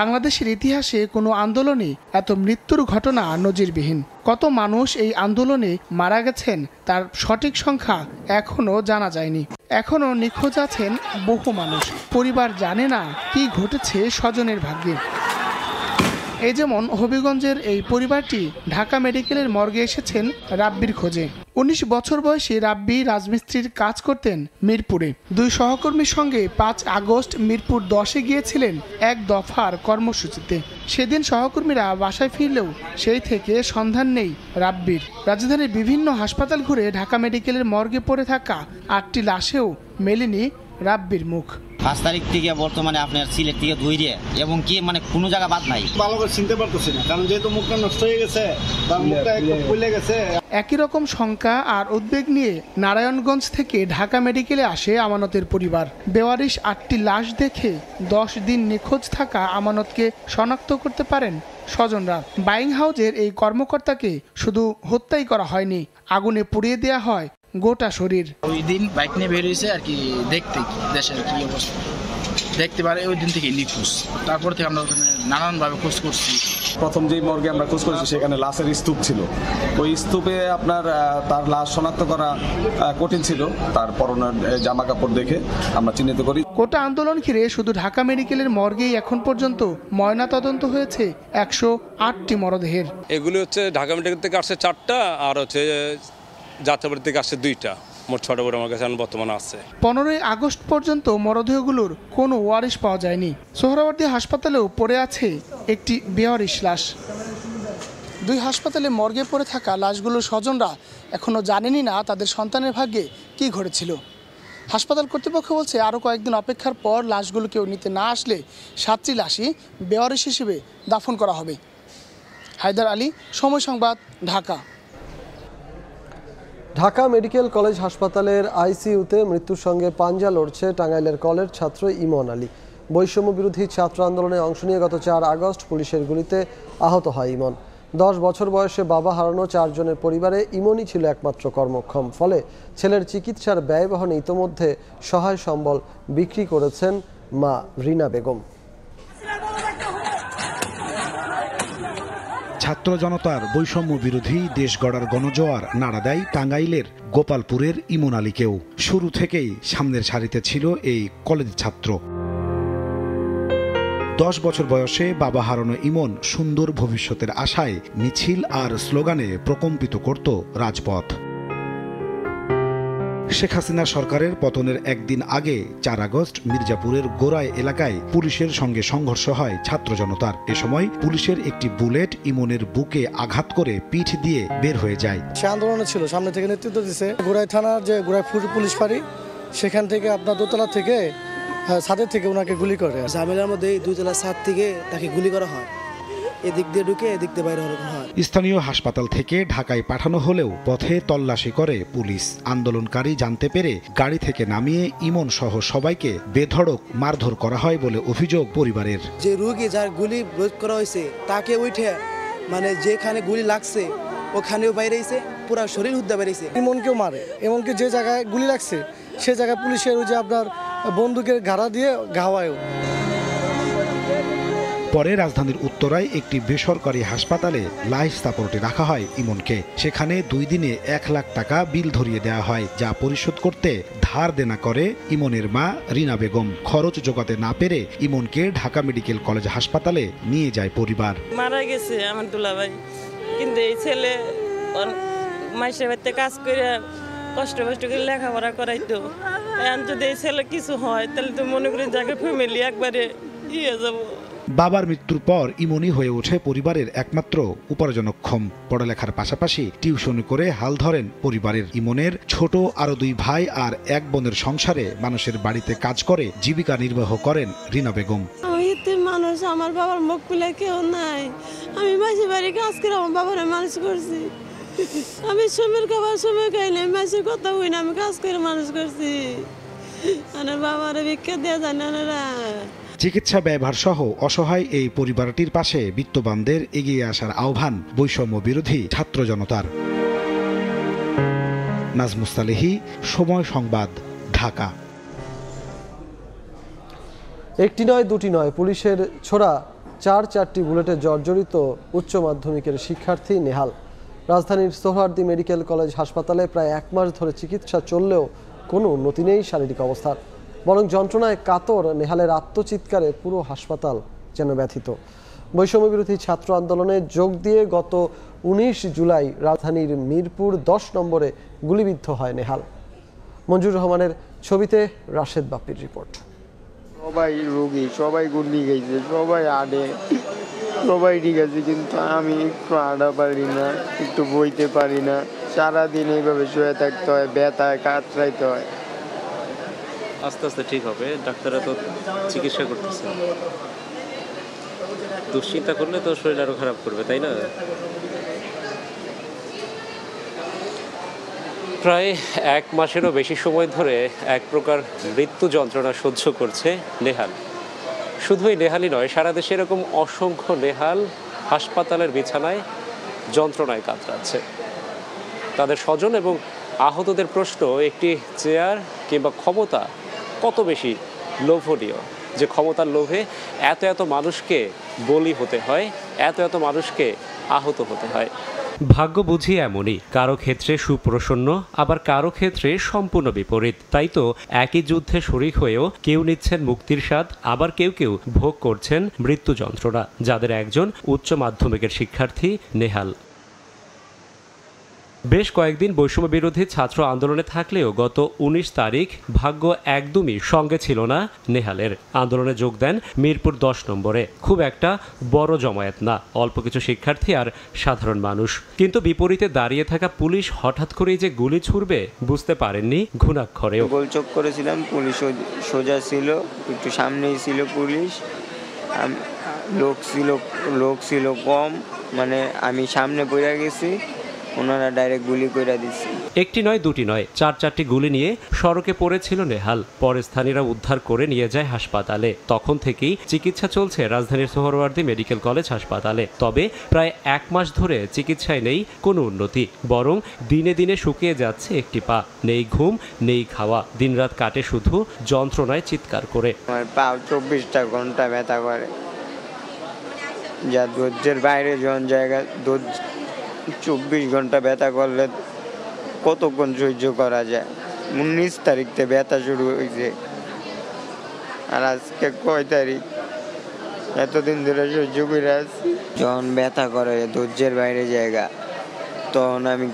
বাংলাদেশের ইতিহাসে কোনো আন্দোলনে এত মৃত্যুর ঘটনা নজিরবিহীন। কত মানুষ এই আন্দোলনে মারা গেছেন তার সঠিক সংখ্যা এখনও জানা যায়নি। এখনও নিখোঁজ আছেন বহু মানুষ। পরিবার জানে না কি ঘটেছে স্বজনের ভাগ্যে। এই যেমন হবিগঞ্জের এই পরিবারটি ঢাকা মেডিকেলের মর্গে এসেছেন রাব্বির খোঁজে। 19 বছর বয়সী রাব্বি রাজমিস্ত্রির কাজ করতেন মিরপুরে। 2 সহকর্মীর সঙ্গে 5 আগস্ট মিরপুর 10-এ গিয়েছিলেন এক দফার কর্মসূচিতে। সেদিন সহকর্মীরা বাসায় ফিরলেও সেই থেকে সন্ধান নেই রাব্বির। রাজধানীর বিভিন্ন হাসপাতাল ঘুরে ঢাকা মেডিকেলের মর্গে পড়ে থাকা 8টি লাশেও মেলেনি রাব্বির মুখ। 5 তারিখ থেকে বর্তমানে আপনার সিলেট থেকে ধুইরে এবং কি মানে কোনো জায়গা বাদ নাই। ভালো করে চিনতে পারতেছি না, কারণ যেহেতু মুখটা নষ্ট হয়ে গেছে বা মুখটা একটু ফুলে গেছে। একই রকম শঙ্কা আর উদ্বেগ নিয়ে নারায়ণগঞ্জ থেকে ঢাকা মেডিকেলে আসে আমানতের পরিবার। বেওয়ারিশ 8টি লাশ দেখে 10 দিন নিখোঁজ থাকা আমানতকে শনাক্ত করতে পারেন স্বজনরা। বাইং হাউজের এই কর্মকর্তাকে শুধু হত্যাই করা হয়নি, আগুনে পুড়িয়ে দেওয়া হয় গোটা শরীর। ওই দিন বাইক নিয়ে বের হয়েছে আর কি, দেখতে দেশের কি অবস্থা দেখতে পারে, ওই দিন থেকে নিখোঁজ। তারপর থেকে আমরা নানানভাবে খোঁজ করছি। প্রথম যেই মর্গে আমরা খোঁজ করেছি সেখানে লাশের স্তূপ ছিল। ওই স্তূপে আপনার তার লাশ শনাক্ত করা কঠিন ছিল। তার পরনের জামা কাপড় দেখে আমরা চিহ্নিত করি। কোটা আন্দোলন ঘিরে শুধু ঢাকা মেডিকেলের মর্গেই এখন পর্যন্ত ময়না তদন্ত হয়েছে 108টি মরদেহের। এগুলি হচ্ছে ঢাকা মেডিকেল থেকে আসছে 4টা আর হচ্ছে যাত্রাবাড়ি থেকে আসছে 2টা, মোট 6টা করে আমার কাছে বর্তমানে আছে। 15 আগস্ট পর্যন্ত মরদেহগুলোর কোনো ওয়ারিশ পাওয়া যায়নি। সোহরাওয়ার্দী হাসপাতালেও পড়ে আছে একটি বেওয়ারিশ লাশ। 2 হাসপাতালে মর্গে পড়ে থাকা লাশগুলোর স্বজনরা এখনও জানেনই না তাদের সন্তানের ভাগ্যে কী ঘটেছিল। হাসপাতাল কর্তৃপক্ষ বলছে আরও কয়েকদিন অপেক্ষার পর লাশগুলো কেউ নিতে না আসলে 7টি লাশই বেওয়ারিশ হিসেবে দাফন করা হবে। হায়দার আলী, সময় সংবাদ, ঢাকা। ঢাকা মেডিকেল কলেজ হাসপাতালের আইসিইউতে মৃত্যুর সঙ্গে পাঞ্জা লড়ছে টাঙ্গাইলের কলেজ ছাত্র ইমন আলী। বৈষম্য বিরোধী ছাত্র আন্দোলনে অংশ নিয়ে গত 4 আগস্ট পুলিশের গুলিতে আহত হয় ইমন। 10 বছর বয়সে বাবা হারানো 4 জনের পরিবারে ইমনই ছিল একমাত্র কর্মক্ষম। ফলে ছেলের চিকিৎসার ব্যয় বহনে ইতোমধ্যে সহায় সম্বল বিক্রি করেছেন মা রিনা বেগম। ছাত্র জনতার বৈষম্য বিরোধী দেশ গড়ার গণজোয়ার নাড়া দেয় টাঙ্গাইলের গোপালপুরের ইমন আলীকেও। শুরু থেকেই সামনের সারিতে ছিল এই কলেজ ছাত্র। 10 বছর বয়সে বাবা হারানো ইমন সুন্দর ভবিষ্যতের আশায় মিছিল আর স্লোগানে প্রকম্পিত করত রাজপথ। শেখ হাসিনা সরকারের পতনের একদিন আগে 4 আগস্ট মির্জাপুরের গোরাই এলাকায় পুলিশের সঙ্গে সংঘর্ষ হয় ছাত্র জনতার। এ সময় পুলিশের একটি বুলেট ইমনের বুকে আঘাত করে পিঠ দিয়ে বের হয়ে যায়। সে আন্দোলনে ছিল, সামনে থেকে নেতৃত্ব দিচ্ছে গোরাই থানার যে গোরাই পুলিশ ফাঁড়ি, সেখান থেকে আপনার দোতলা থেকে ছাদের থেকে ওনাকে গুলি করে। ঝামেলার মধ্যে 2 তলা ছাদ থেকে তাকে গুলি করা হয়, এদিক দিয়ে ঢুকে এদিক দিয়ে বাইরে হয়। স্থানীয় হাসপাতাল থেকে ঢাকায় পাঠানো হলেও পথে তল্লাশি করে পুলিশ। আন্দোলনকারী জানতে পেরে গাড়ি থেকে নামিয়ে ইমন সহ সবাইকে বেধড়ক মারধর করা হয় বলে অভিযোগ পরিবারের। যে রোগী যার গুলি রোধ করা হয়েছে তাকে উঠে মানে যেখানে গুলি লাগছে ওখানেও বাইরেছে, পুরো শরীর হুদ্দা বেরিয়েছে। ইমনকেও মারে, এমনকি যে জায়গায় গুলি লাগছে সে জায়গায় পুলিশের ওই যে আপনার বন্দুকের ঘাড়া দিয়ে ঘাওয়ায়ও। পরে রাজধানীর উত্তরায় একটি বেসরকারি হাসপাতালে লাইফ সাপোর্টে রাখা হয় ইমনকে। সেখানে 2 দিনে 1 লাখ টাকা বিল ধরিয়ে দেওয়া হয়, যা পরিশোধ করতে ধার দেনা করে ইমনের মা রিনা বেগম। খরচ জোগাতে না পেরে ইমনকে ঢাকা মেডিকেল কলেজ হাসপাতালে নিয়ে যায় পরিবার। মারা গেছে আমার দুলাভাই, কিন্তু এই ছেলে মাইসের বাড়িতে কাজ করে কষ্ট করে লেখাপড়া করাইতো। এখন যদি এই ছেলে কিছু হয় তাহলে তো মনে করি যাকে ফ্যামিলি একবারে ইয়ে যাবো। বাবার মৃত্যুর পর ইমনই হয়ে ওঠে পরিবারের একমাত্র উপার্জনক্ষম। পড়ালেখার পাশাপাশি টিউশন করে হাল ধরেন পরিবারের। ইমনের ছোট আরো 2 ভাই আর 1 বোনের সংসারে মানুষের বাড়িতে কাজ করে জীবিকা নির্বাহ করেন রিনা বেগম। মানুষ, আমার বাবার মুখ খুলে কেউ নাই। আমি মাসি বাড়ি কাজ করে আমার বাবার মানুষ করছি। আমি সময়ের খাবার সময় খাইলে মাসির কথা হই না, আমি কাজ করে মানুষ করছি। আমার বাবার ভিক্ষা দেওয়া জানে না। চিকিৎসা ব্যয়ভার সহ অসহায় এই পরিবারটির পাশে বিত্তবানদের এগিয়ে আসার আহ্বান বৈষম্য বিরোধী ছাত্র জনতার। নাজমুস সালেহী, সময় সংবাদ, ঢাকা। একটি নয় দুটি নয়, পুলিশের ছোড়া 4টি বুলেটে জর্জরিত উচ্চ মাধ্যমিকের শিক্ষার্থী নেহাল। রাজধানীর সোহরাওয়ার্দী মেডিকেল কলেজ হাসপাতালে প্রায় 1 মাস ধরে চিকিৎসা চললেও কোনো উন্নতি নেই শারীরিক অবস্থার, বরং যন্ত্রণায় কাতর নেহালের আত্মচিৎকারে পুরো হাসপাতাল যেন ব্যথিত। বৈষম্য বিরোধী ছাত্র আন্দোলনে যোগ দিয়ে গত 19 জুলাই রাজধানীর মিরপুর 10 নম্বরে গুলিবিদ্ধ হয় নেহাল। মঞ্জুর রহমানের ছবিতে রাশেদ বাপ্পির রিপোর্ট। সবাই রোগী, সবাই গুলি গেছে, সবাই আড়ে, সবাই ঠিক আছে, কিন্তু আমি একটু আড়া পারি না, একটু বইতে পারি না। সারাদিন এইভাবে শুয়ে থাকতে হয়, ব্যথায় কাতরাইতে হয়। আস্তে আস্তে ঠিক হবে, ডাক্তাররা তো চিকিৎসা করতেছে। দুশ্চিন্তা করলে তো শরীর আরো খারাপ করবে, তাই না? প্রায় 1 মাসেরও বেশি সময় ধরে এক প্রকার মৃত্যু যন্ত্রণা সহ্য করছে নেহাল। শুধুই নেহালই নয়, সারা দেশে এরকম অসংখ্য নেহাল হাসপাতালের বিছানায় যন্ত্রণায় কাতরাচ্ছে। তাদের স্বজন এবং আহতদের প্রশ্ন, একটি চেয়ার কিংবা ক্ষমতা কত বেশি লোভনীয় যে ক্ষমতার লোভে এত মানুষকে বলি হতে হয়, এত মানুষকে আহত হতে হয়। ভাগ্য বুঝি এমনই, কারো ক্ষেত্রে সুপ্রসন্ন, আবার কারো ক্ষেত্রে সম্পূর্ণ বিপরীত। তাই তো একই যুদ্ধে শরীক হয়েও কেউ নিচ্ছেন মুক্তির স্বাদ, আবার কেউ ভোগ করছেন মৃত্যু যন্ত্রণা, যাদের একজন উচ্চ মাধ্যমিকের শিক্ষার্থী নেহাল। বেশ কয়েকদিন বৈষম্য বিরোধী ছাত্র আন্দোলনে থাকলেও গত 19 তারিখ ভাগ্য একদমই সঙ্গে ছিল না নেহালের। আন্দোলনে যোগ দেন মিরপুর 10 নম্বরে। খুব একটা বড় জমায়েত না, অল্প কিছু শিক্ষার্থী আর সাধারণ মানুষ। কিন্তু বিপরীতে দাঁড়িয়ে থাকা পুলিশ হঠাৎ করেই যে গুলি ছুড়বে বুঝতে পারেননি ঘুণাক্ষরেও। গোলচোখ করেছিলাম, পুলিশ সোজা ছিল, একটু সামনেই ছিল পুলিশ, লোক ছিল কম, মানে আমি সামনে পড়ে গেছি, ওনারা ডাইরেক্ট গুলি করে দিচ্ছে। একটি নয় দুটি নয়, 4টি গুলি নিয়ে সড়কে পড়েছিল নেহাল। পরে স্থানীয়রা উদ্ধার করে নিয়ে যায় হাসপাতালে। তখন থেকেই চিকিৎসা চলছে রাজধানীর সোহরাওয়ার্দী মেডিকেল কলেজ হাসপাতালে। তবে প্রায় 1 মাস ধরে চিকিৎসায় নেই কোনো উন্নতি, বরং দিনে দিনে শুকিয়ে যাচ্ছে একটি পা। নেই ঘুম, নেই খাওয়া, দিনরাত কাটে শুধু যন্ত্রণায় চিৎকার করে। আমার পা 24টা ঘন্টা ব্যথা করে, যা ধৈর্যের বাইরে যখন জায়গা 24 ঘন্টা ব্যথা করলে কতক্ষণ সহ্য করা যায়। 19 তারিখ থেকে ব্যথা শুরু হয়েছে, আর আজকে কয় তারিখ? এতদিন ধরে সহ্য করে আছি। যখন ব্যথা করে ধৈর্যের বাইরে জায়গা, তখন আমি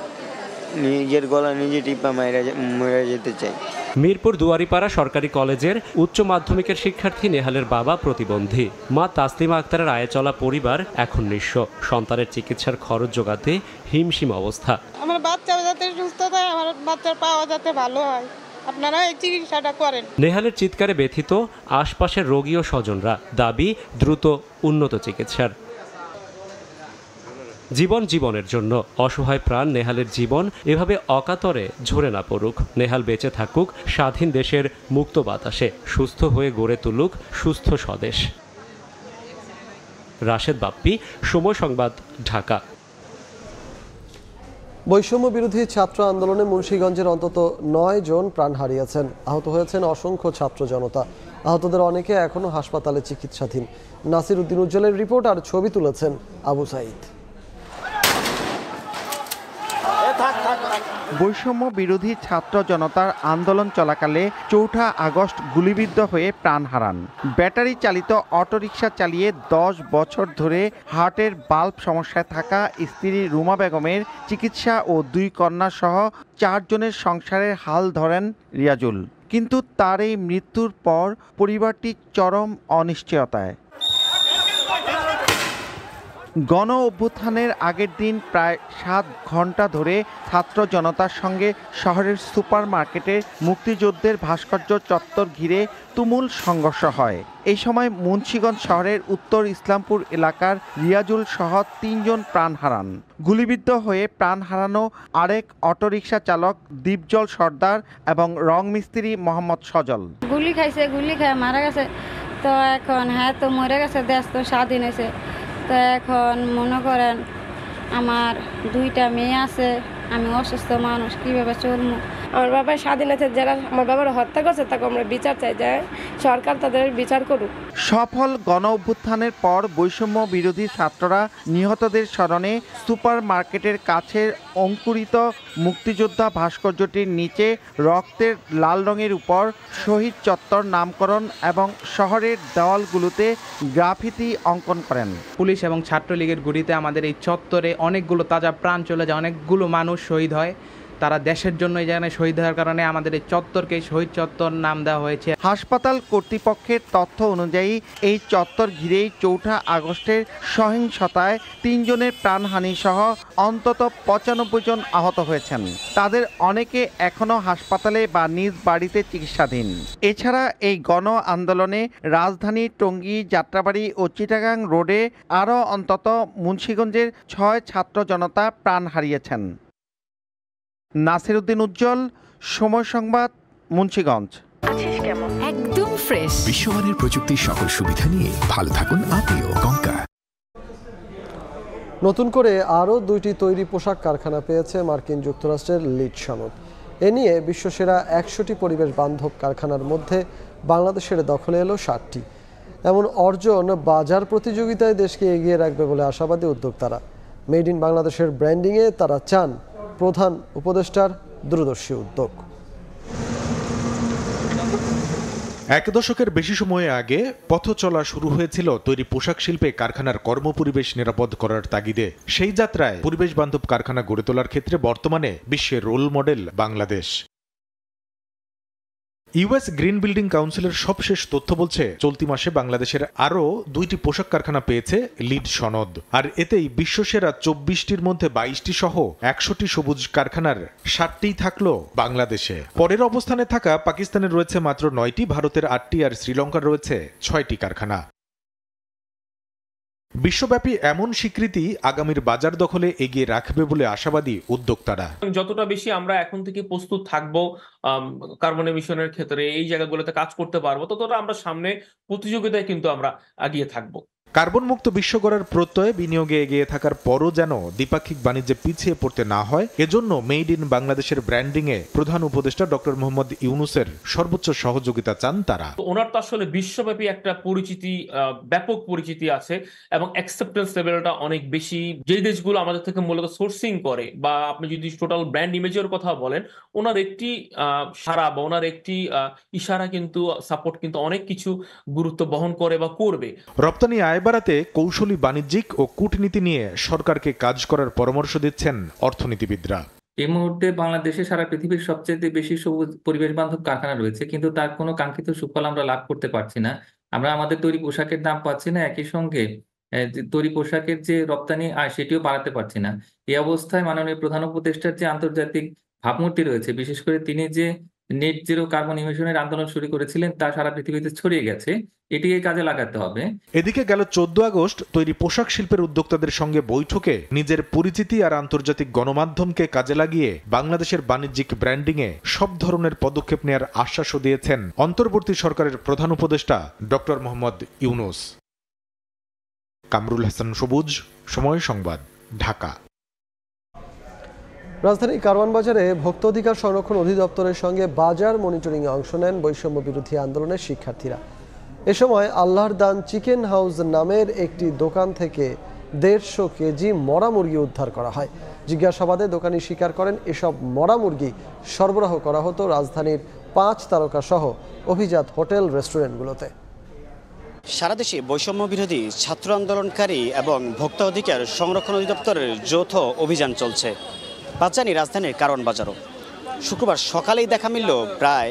নিজের গলা নিজে টিপা মরে যেতে চাই। মিরপুর দুয়ারিপাড়া সরকারি কলেজের উচ্চ মাধ্যমিকের শিক্ষার্থী নেহালের বাবা প্রতিবন্ধী। মা তাসলিমা আক্তারের আয়ে চলা পরিবার এখন নিঃস্ব। সন্তানের চিকিৎসার খরচ জোগাতে হিমশিম অবস্থা। আমার বাচ্চা যাতে সুস্থ থাকে, আমার বাচ্চার পাওয়া যাতে ভালো হয়, আপনারা এই চিকিৎসাটা করেন। নেহালের চিৎকারে ব্যথিত আশপাশের রোগী ও স্বজনরা। দাবি দ্রুত উন্নত চিকিৎসার। জীবনের জন্য অসহায় প্রাণ নেহালের জীবন এভাবে অকাতরে ঝরে না পড়ুক। নেহাল বেঁচে থাকুক স্বাধীন দেশের মুক্ত বাতাসে, সুস্থ হয়ে গড়ে তুলুক সুস্থ স্বদেশ। রাশেদ বাপ্পি, সময় সংবাদ, ঢাকা। বৈষম্য বিরোধী ছাত্র আন্দোলনে মুন্সিগঞ্জের অন্তত 9 জন প্রাণ হারিয়েছেন। আহত হয়েছেন অসংখ্য ছাত্র জনতা। আহতদের অনেকে এখনও হাসপাতালে চিকিৎসাধীন। নাসির উদ্দিন উজ্জ্বলের রিপোর্ট আর ছবি তুলেছেন আবু সাইদ। বৈষম্য বিরোধী ছাত্র জনতার আন্দোলন চলাকালে 4 আগস্ট গুলিবিদ্ধ হয়ে প্রাণ হারান। ব্যাটারি চালিত অটোরিকশা চালিয়ে 10 বছর ধরে হার্টের বাল্ব সমস্যায় থাকা স্ত্রী রুমা বেগমের চিকিৎসা ও 2 কন্যা সহ 4 জনের সংসারের হাল ধরেন রিয়াজুল। কিন্তু তার এই মৃত্যুর পর পরিবারটি চরম অনিশ্চয়তায়। গণ অভ্যুত্থানের আগের দিন প্রায় 7 ঘন্টা ধরে ছাত্র জনতার সঙ্গে শহরের সুপার মার্কেটে মুক্তিযুদ্ধের ভাস্কর্য চত্বর ঘিরে তুমুল সংঘর্ষ হয়। এই সময় মুন্সিগঞ্জ শহরের উত্তর ইসলামপুর এলাকার রিয়াজুল সহ 3 জন প্রাণ হারান। গুলিবিদ্ধ হয়ে প্রাণ হারানো আরেক অটোরিকশা চালক দীপজল সর্দার এবং রং মিস্ত্রি মোহাম্মদ সজল। গুলি খায় মারা গেছে। তো এখন তো মরে গেছে, দেশ তো স্বাধীন হয়েছে। তো এখন মনে করেন আমার 2টা মেয়ে আছে, আমি অসুস্থ মানুষ, কীভাবে চলবো? আমার বাবা স্বাধীনতার যারা আমার বাবার হত্যা করছে তাকে আমরা বিচার চাই, যে সরকার তাদের বিচার করুক। সফল গণ অভ্যুত্থানের পর বৈষম্য বিরোধী ছাত্ররা নিহতদের স্মরণে সুপার মার্কেটের কাছের অঙ্কুরিত মুক্তিযোদ্ধা ভাস্কর্যটির নিচে রক্তের লাল রঙের উপর শহীদ চত্বর নামকরণ এবং শহরের দেওয়ালগুলোতে গ্রাফিতি অঙ্কন করেন। পুলিশ এবং ছাত্রলীগের গুলিতে আমাদের এই চত্বরে অনেকগুলো তাজা প্রাণ চলে যায়, অনেকগুলো মানুষ শহীদ হয়। তারা দেশের জন্য এই জায়গায় শহীদ হওয়ার কারণে আমাদের এই চত্বরকে শহীদ চত্বর নাম দেওয়া হয়েছে। হাসপাতাল কর্তৃপক্ষের তথ্য অনুযায়ী এই চত্বর ঘিরেই 4 আগস্টের সহিংসতায় 3 জনের প্রাণহানি সহ অন্তত 95 জন আহত হয়েছেন। তাদের অনেকে এখনও হাসপাতালে বা নিজ বাড়িতে চিকিৎসাধীন। এছাড়া এই গণ আন্দোলনে রাজধানী, টঙ্গী, যাত্রাবাড়ি ও চিটাগাং রোডে আরও অন্তত মুন্সিগঞ্জের 6 ছাত্র জনতা প্রাণ হারিয়েছেন। নাসির উদ্দিন উজ্জ্বল, সময় সংবাদ, মুন্সিগঞ্জ। একদম ফ্রেশ বিশ্বমানের প্রযুক্তির সকল সুবিধা নিয়ে ভালো থাকুন আপনিও। কঙ্কা। নতুন করে আরও 2টি তৈরি পোশাক কারখানা পেয়েছে মার্কিন যুক্তরাষ্ট্রের লিড সনদ। এ নিয়ে বিশ্বসেরা 100টি পরিবেশ বান্ধব কারখানার মধ্যে বাংলাদেশের দখলে এলো 7টি। এমন অর্জন বাজার প্রতিযোগিতায় দেশকে এগিয়ে রাখবে বলে আশাবাদী উদ্যোক্তারা। মেড ইন বাংলাদেশের ব্র্যান্ডিংয়ে তারা চান প্রধান উপদেষ্টার দূরদর্শী উদ্যোগ। 1 দশকের বেশি সময় আগে পথ চলা শুরু হয়েছিল তৈরি পোশাক শিল্পে কারখানার কর্মপরিবেশ নিরাপদ করার তাগিদে। সেই যাত্রায় পরিবেশ বান্ধব কারখানা গড়ে তোলার ক্ষেত্রে বর্তমানে বিশ্বের role model Bangladesh. US green building কাউন্সিলের সবশেষ তথ্য বলছে চলতি মাসে বাংলাদেশের আরও 2টি পোশাক কারখানা পেয়েছে লিড সনদ। আর এতেই বিশ্বসেরা 24টির মধ্যে 22টি সহ 100টি সবুজ কারখানার 7টিই থাকলো বাংলাদেশে। পরের অবস্থানে থাকা পাকিস্তানের রয়েছে মাত্র 9টি, ভারতের 8টি আর শ্রীলঙ্কার রয়েছে 6টি কারখানা। বিশ্বব্যাপী এমন স্বীকৃতি আগামীর বাজার দখলে এগিয়ে রাখবে বলে আশাবাদী উদ্যোক্তারা। যতটা বেশি আমরা এখন থেকে প্রস্তুত থাকবো কার্বন এমিশনের ক্ষেত্রে, এই জায়গাগুলোতে কাজ করতে পারবো, ততটা আমরা সামনে প্রতিযোগিতায় কিন্তু আমরা এগিয়ে থাকবো। কার্বন মুক্ত বিশ্ব গড়ার প্রত্যয়ে বিনিয়োগে এগিয়ে থাকার পরও যেন দ্বিপাক্ষিক বাণিজ্যে পিছিয়ে পড়তে না হয়, এজন্য মেড ইন বাংলাদেশের ব্র্যান্ডিংয়ে প্রধান উপদেষ্টা ডক্টর মোহাম্মদ ইউনূসের সর্বোচ্চ সহযোগিতা চান তারা। ওনার তো আসলে বিশ্বব্যাপী একটা পরিচিতি, ব্যাপক পরিচিতি আছে এবং অ্যাকসেপ্টেন্স লেভেলটা অনেক বেশি। যে দেশগুলো আমাদের থেকে মূলত সোর্সিং করে বা আপনি যদি টোটাল ব্র্যান্ড ইমেজের কথা বলেন, ওনার একটি সারা বা ওনার একটি ইশারা কিন্তু সাপোর্ট কিন্তু অনেক কিছু গুরুত্ব বহন করে বা করবে। রপ্তানি আয় বাড়াতে কৌশলী বাণিজ্যিক ও কূটনীতি নিয়ে সরকারকে কাজ করার পরামর্শ দিচ্ছেন অর্থনীতিবিদরা। এই মুহূর্তে বাংলাদেশে সারা পৃথিবীর সবচেয়ে বেশি সবুজ পরিবেশ বান্ধব কারখানা রয়েছে, কিন্তু তার কোনো কাঙ্ক্ষিত সুফল আমরা লাভ করতে পারছি না। আমরা আমাদের তৈরি পোশাকের দাম পাচ্ছি না, একই সঙ্গে তৈরি পোশাকের যে রপ্তানি আয় সেটিও বাড়াতে পারছি না। এই অবস্থায় মাননীয় প্রধান উপদেষ্টার যে আন্তর্জাতিক ভাবমূর্তি রয়েছে, বিশেষ করে তিনি যে নেট জিরো কার্বন ইমিশনের আন্দোলন শুরু করেছিলেন তা সারা পৃথিবীতে ছড়িয়ে গেছে, এটিকে কাজে লাগাতে হবে। এদিকে গেল 14 আগস্ট তৈরি পোশাক শিল্পের উদ্যোক্তাদের সঙ্গে বৈঠকে নিজের পরিচিতি আর আন্তর্জাতিক গণমাধ্যমকে কাজে লাগিয়ে বাংলাদেশের বাণিজ্যিক ব্র্যান্ডিংয়ে সব ধরনের পদক্ষেপ নেওয়ার আশ্বাসও দিয়েছেন অন্তর্বর্তী সরকারের প্রধান উপদেষ্টা ডক্টর মোহাম্মদ ইউনূস। কামরুল হাসান সবুজ, সময় সংবাদ, ঢাকা। রাজধানী কারওয়ান বাজারে ভোক্তা অধিকার সংরক্ষণ অধিদপ্তরের সঙ্গে বাজার মনিটরিংয়ে অংশ নেন বৈষম্য বিরোধী আন্দোলনের শিক্ষার্থীরা। এ সময় আল্লাহর দান চিকেন হাউস নামের একটি দোকান থেকে 150 কেজি মরা মুরগি উদ্ধার করা হয়। জিজ্ঞাসাবাদে দোকানি স্বীকার করেন এসব মরা মুরগি সরবরাহ করা হতো রাজধানীর 5 তারকা সহ অভিজাত হোটেল রেস্টুরেন্টগুলোতে। সারা দেশে বৈষম্য বিরোধী ছাত্র আন্দোলনকারী এবং ভোক্তা অধিকার সংরক্ষণ অধিদপ্তরের যৌথ অভিযান চলছে। পাঁচজানি রাজধানীর কারওয়ান বাজারও শুক্রবার সকালেই দেখা মিলল প্রায়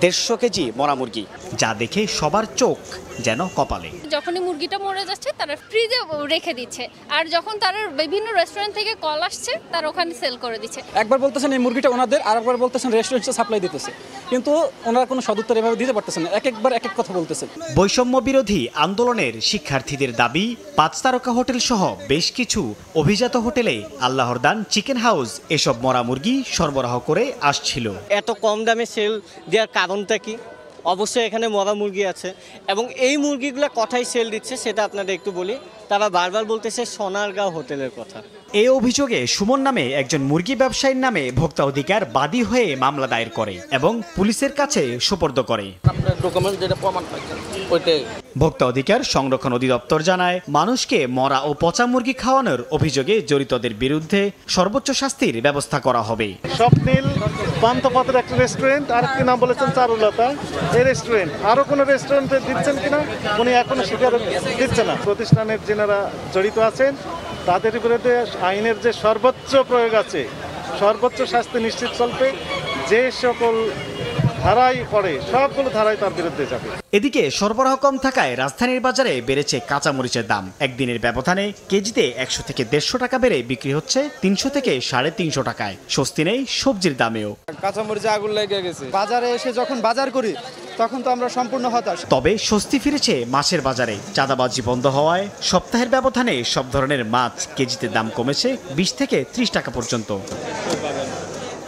150 কেজি মরা মুরগি, যা দেখে সবার চোখ যেন কপালে। যখনই মুরগিটা মরে যাচ্ছে তারা ফ্রিজে রেখে দিচ্ছে, আর যখন তারা বিভিন্ন রেস্টুরেন্ট থেকে কল আসছে তারা ওখানে সেল করে দিচ্ছে। একবার বলতেছেন এই মুরগিটা ওনাদের, আর একবার বলতেছেন রেস্টুরেন্টে সাপ্লাই দিতেছে, কিন্তু ওনারা কোনো সদুত্তর এভাবে দিতে পারতেছেন না, একবার এক এক কথা বলতেছেন। বৈষম্য বিরোধী আন্দোলনের শিক্ষার্থীদের দাবি 5 তারকা হোটেল সহ বেশ কিছু অভিজাত হোটেলে আল্লাহর দান চিকেন হাউস এসব মরা মুরগি সরবরাহ করে আসছিল। এত কম দামে সেল দেওয়ার কারণটা কি? অবশ্যই এখানে মরা মুরগি আছে এবং এই মুরগিগুলো কথাই সেল দিচ্ছে সেটা আপনাদের একটু বলি। তারা বারবার বলতেছে সোনারগাঁও হোটেলের কথা। এই অভিযোগে সুমন নামে একজন মুরগি ব্যবসায়ীর নামে ভোক্তা অধিকার বাদী হয়ে মামলা দায়ের করে এবং পুলিশের কাছে সোপর্দ করে। ভোক্তা অধিকার সংরক্ষণ অধিদপ্তর জানায়, মানুষকে মরা ও পচা মুরগি খাওয়ানোর অভিযোগে জড়িতদের বিরুদ্ধে সর্বোচ্চ শাস্তির ব্যবস্থা করা হবে। স্বপ্নিল পান্থপথের একটা রেস্টুরেন্ট, আর কি নাম বলেছেন চারুলতা, এই রেস্টুরেন্ট আরো কোনো রেস্টুরেন্টে দিচ্ছেন কিনা উনি এখনো স্বীকার দিচ্ছে না। প্রতিষ্ঠানের যারা জড়িত আছেন তাদের বিরুদ্ধে আইনের যে সর্বোচ্চ প্রয়োগ আছে, সর্বোচ্চ শাস্তি নিশ্চিত চলবে, যে সকল ধারাই পড়ে সবগুলো ধারাই তার বিরুদ্ধে যাবে। এদিকে সরবরাহ কম থাকায় রাজধানীর বাজারে বেড়েছে কাঁচামরিচের দাম। একদিনের ব্যবধানে কেজিতে 100 থেকে 150 টাকা বেড়ে বিক্রি হচ্ছে 300 থেকে 350 টাকায়। স্বস্তি নেই সবজির দামেও। কাঁচামরিচে আগুন লেগে গেছে। বাজারে এসে যখন বাজার করি তখন তো আমরা সম্পূর্ণ হতাশ। তবে স্বস্তি ফিরেছে মাছের বাজারে। চাঁদাবাজি বন্ধ হওয়ায় সপ্তাহের ব্যবধানে সব ধরনের মাছ কেজিতে দাম কমেছে 20 থেকে 30 টাকা পর্যন্ত।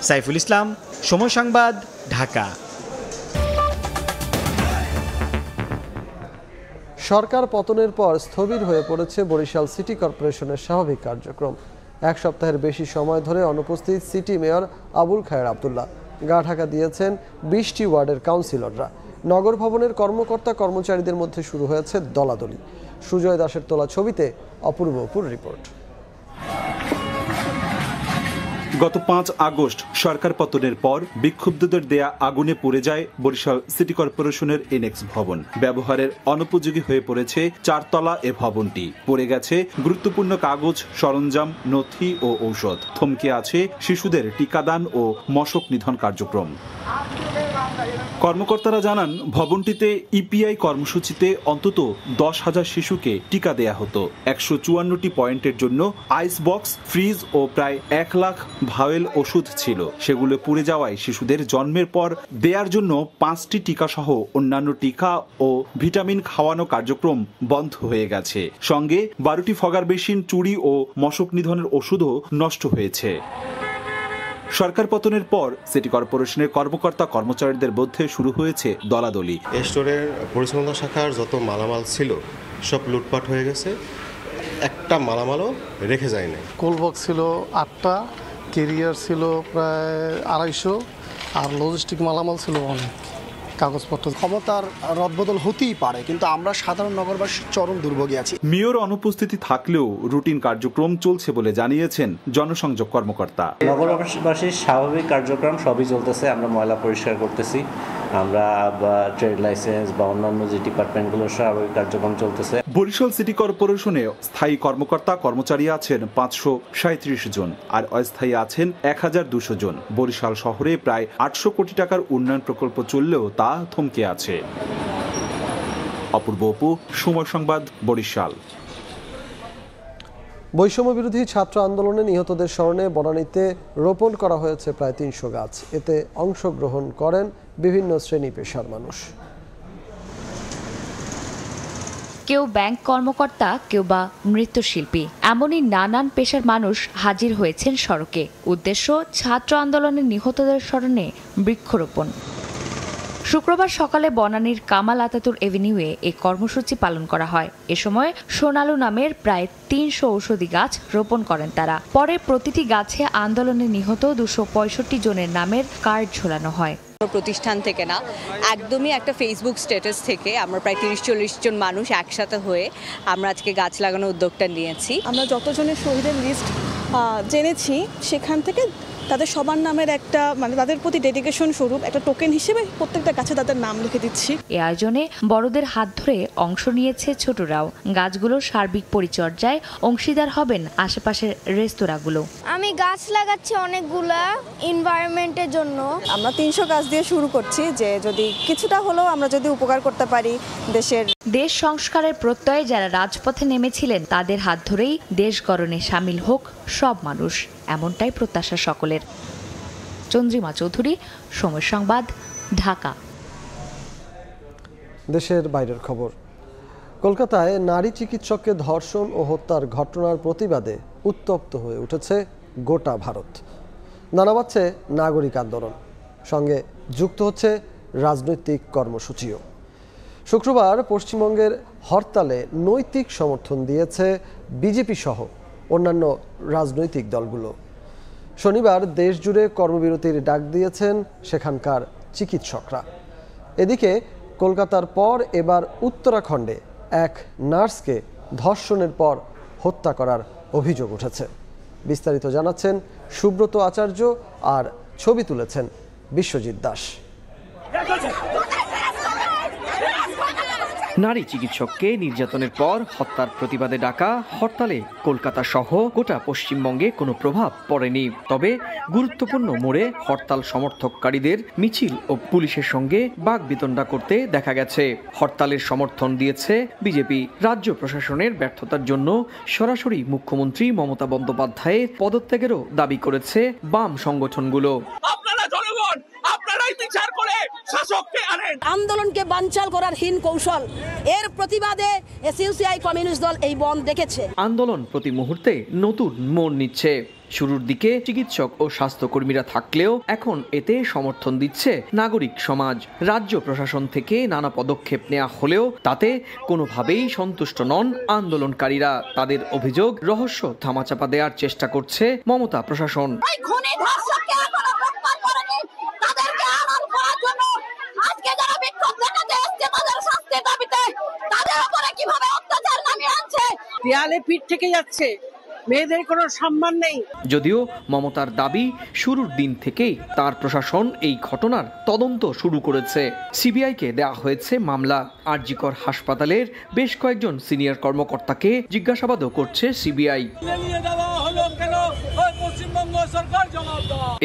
সাইফুল ইসলাম, সময় সংবাদ, ঢাকা। সরকার পতনের পর স্থবির হয়ে পড়েছে বরিশাল সিটি কর্পোরেশনের স্বাভাবিক কার্যক্রম। এক সপ্তাহের বেশি সময় ধরে অনুপস্থিত সিটি মেয়র আবুল খায়ের আব্দুল্লাহ। গা ঢাকা দিয়েছেন 20টি ওয়ার্ডের কাউন্সিলররা। নগর ভবনের কর্মকর্তা কর্মচারীদের মধ্যে শুরু হয়েছে দলাদলি। সুজয় দাসের তোলা ছবিতে অপূর্বপুর রিপোর্ট। গত 5 আগস্ট সরকার পতনের পর বিক্ষুব্ধদের দেয়া আগুনে পুড়ে যায় বরিশাল সিটি কর্পোরেশনের এনেক্স ভবন। ব্যবহারের অনুপযোগী হয়ে পড়েছে 4 তলা এ ভবনটি। পড়ে গেছে গুরুত্বপূর্ণ কাগজ, সরঞ্জাম, নথি ও ঔষধ। থমকে আছে শিশুদের টিকাদান ও মশক নিধন কার্যক্রম। কর্মকর্তারা জানান, ভবনটিতে ইপিআই কর্মসূচিতে অন্তত 10,000 শিশুকে টিকা দেয়া হতো। 154টি পয়েন্টের জন্য আইস বক্স, ফ্রিজ ও প্রায় 1 লাখ ভাওয়েল ওষুধ ছিল। সেগুলো পুড়ে যাওয়ায় শিশুদের জন্মের পর দেয়ার জন্য 5টি টিকা সহ অন্যান্য টিকা ও ভিটামিন খাওয়ানো কার্যক্রম বন্ধ হয়ে গেছে। সঙ্গে 12টি ফগার বেসিন, চুড়ি ও মশক নিধনের ওষুধও নষ্ট হয়েছে। সরকার পতনের পর সিটি কর্পোরেশনের কর্মকর্তা কর্মচারীদের মধ্যে শুরু হয়েছে দলাদলি। স্টোরের পরিচালনা শাখার যত মালামাল ছিল সব লুটপাট হয়ে গেছে, একটা মালামালও রেখে যায় না। কোলবক্স ছিল 8টা, ক্যারিয়ার ছিল প্রায় 250, আর লজিস্টিক মালামাল ছিল অনেক, কাগজপত্র। ক্ষমতার রদবদল হতেই পারে, কিন্তু আমরা সাধারণ নগরবাসী চরম দুর্ভোগে আছি। মেয়র অনুপস্থিতি থাকলেও রুটিন কার্যক্রম চলছে বলে জানিয়েছেন জনসংযোগ কর্মকর্তা। নগরবাসীর স্বাভাবিক কার্যক্রম সবই চলতেছে। আমরা ময়লা পরিষ্কার করতেছি, আমরা ট্রেড লাইসেন্স বা অন্যান্য যে ডিপার্টমেন্টগুলোর স্বাভাবিক কার্যক্রম চলতেছে। বরিশাল সিটি কর্পোরেশনে স্থায়ী কর্মকর্তা কর্মচারী আছেন 537 জন, আর অস্থায়ী আছেন 1200 জন। বরিশাল শহরে প্রায় 800 কোটি টাকার উন্নয়ন প্রকল্প চললেও তা থমকে আছে। অপূর্ব অপু, সময় সংবাদ, বরিশাল। বৈষম্য বিরোধী ছাত্র আন্দোলনে নিহতদের স্মরণে বনানীতে রোপণ করা হয়েছে প্রায় 300 গাছ। এতে অংশগ্রহণ করেন বিভিন্ন শ্রেণী পেশার মানুষ। কেউ ব্যাংক কর্মকর্তা, কেউ বা নৃত্যশিল্পী, এমনই নানান পেশার মানুষ হাজির হয়েছেন সড়কে। উদ্দেশ্য ছাত্র আন্দোলনে নিহতদের স্মরণে বৃক্ষরোপণ। শুক্রবার সকালে বনানীর কামাল আতাতুর এভিনিউয়ে এই কর্মসূচি পালন করা হয়। এ সময় সোনালু নামের প্রায় 300 ঔষধি গাছ রোপণ করেন তারা। পরে প্রতিটি গাছে আন্দোলনে নিহত 265 জনের নামের কার্ড ঝোলানো হয়। প্রতিষ্ঠান থেকে না, একদমই একটা ফেসবুক স্ট্যাটাস থেকে আমরা প্রায় 30-40 জন মানুষ একসাথে হয়ে আমরা আজকে গাছ লাগানোর উদ্যোগটা নিয়েছি। আমরা যতজনের শহীদের লিস্ট জেনেছি সেখান থেকে তাদের সবার নামের একটা মানে তাদের প্রতি ডেডিকেশন স্বরূপ একটা টোকেন হিসেবে প্রত্যেকটা গাছে তাদের নাম লিখে দিচ্ছি। এই আয়োজনে বড়দের হাত ধরে অংশ নিয়েছে ছোটরাও। গাছগুলোর সার্বিক পরিচর্যায় অংশীদার হবেন আশেপাশের রেস্তোরাঁগুলো। আমি গাছ লাগাচ্ছি অনেকগুলা এনভায়রনমেন্টের জন্য। আমরা 300 গাছ দিয়ে শুরু করছি, যে যদি কিছুটা হলেও আমরা যদি উপকার করতে পারি দেশের। দেশ সংস্কারের প্রত্যয়ে যারা রাজপথে নেমেছিলেন তাদের হাত ধরেই দেশ গড়নে শামিল হোক সব মানুষ, এমনটাই প্রত্যাশা সকলের। চন্দ্রিমা চৌধুরী, সময় সংবাদ, ঢাকা। দেশের বাইরের খবর। কলকাতায় নারী চিকিৎসককে ধর্ষণ ও হত্যার ঘটনার প্রতিবাদে উত্তপ্ত হয়ে উঠেছে গোটা ভারত। নানা বাড়ছে নাগরিক আন্দোলন, সঙ্গে যুক্ত হচ্ছে রাজনৈতিক কর্মসূচিও। শুক্রবার পশ্চিমবঙ্গের হরতালে নৈতিক সমর্থন দিয়েছে বিজেপি সহ অন্যান্য রাজনৈতিক দলগুলো। শনিবার দেশজুড়ে কর্মবিরতির ডাক দিয়েছেন সেখানকার চিকিৎসকরা। এদিকে কলকাতার পর এবার উত্তরাখণ্ডে এক নার্সকে ধর্ষণের পর হত্যা করার অভিযোগ উঠেছে। বিস্তারিত জানাচ্ছেন সুব্রত আচার্য, আর ছবি তুলেছেন বিশ্বজিৎ দাস। নারী চিকিৎসককে নির্যাতনের পর হত্যার প্রতিবাদে ডাকা হরতালে কলকাতা সহ গোটা পশ্চিমবঙ্গে কোনো প্রভাব পড়েনি। তবে গুরুত্বপূর্ণ মোড়ে হরতাল সমর্থককারীদের মিছিল ও পুলিশের সঙ্গে বাকবিতণ্ডা করতে দেখা গেছে। হরতালের সমর্থন দিয়েছে বিজেপি। রাজ্য প্রশাসনের ব্যর্থতার জন্য সরাসরি মুখ্যমন্ত্রী মমতা বন্দ্যোপাধ্যায়ের পদত্যাগেরও দাবি করেছে বাম সংগঠনগুলো। আন্দোলনকে বানচাল করার হীন কৌশল, এর প্রতিবাদে এসইউসিআই কমিউনিস্ট দল এই বন্ধ ডেকেছে। আন্দোলন প্রতি মুহূর্তে নতুন মোড় নিচ্ছে। শুরুর দিকে চিকিৎসক ও স্বাস্থ্যকর্মীরা থাকলেও এখন এতে সমর্থন দিচ্ছে নাগরিক সমাজ। রাজ্য প্রশাসন থেকে নানা পদক্ষেপ নেওয়া হলেও তাতে কোনোভাবেই সন্তুষ্ট নন আন্দোলনকারীরা। তাদের অভিযোগ, রহস্য ধামাচাপা দেওয়ার চেষ্টা করছে মমতা প্রশাসন। দেয়ালে পিঠ থেকে যাচ্ছে, মেয়েদের কোনো সম্মান নেই। যদিও মমতার দাবি, শুরুর দিন থেকেই তার প্রশাসন এই ঘটনার তদন্ত শুরু করেছে। সিবিআইকে দেওয়া হয়েছে মামলা। আরজিকর হাসপাতালের বেশ কয়েকজন সিনিয়র কর্মকর্তাকে জিজ্ঞাসাবাদও করছে সিবিআই।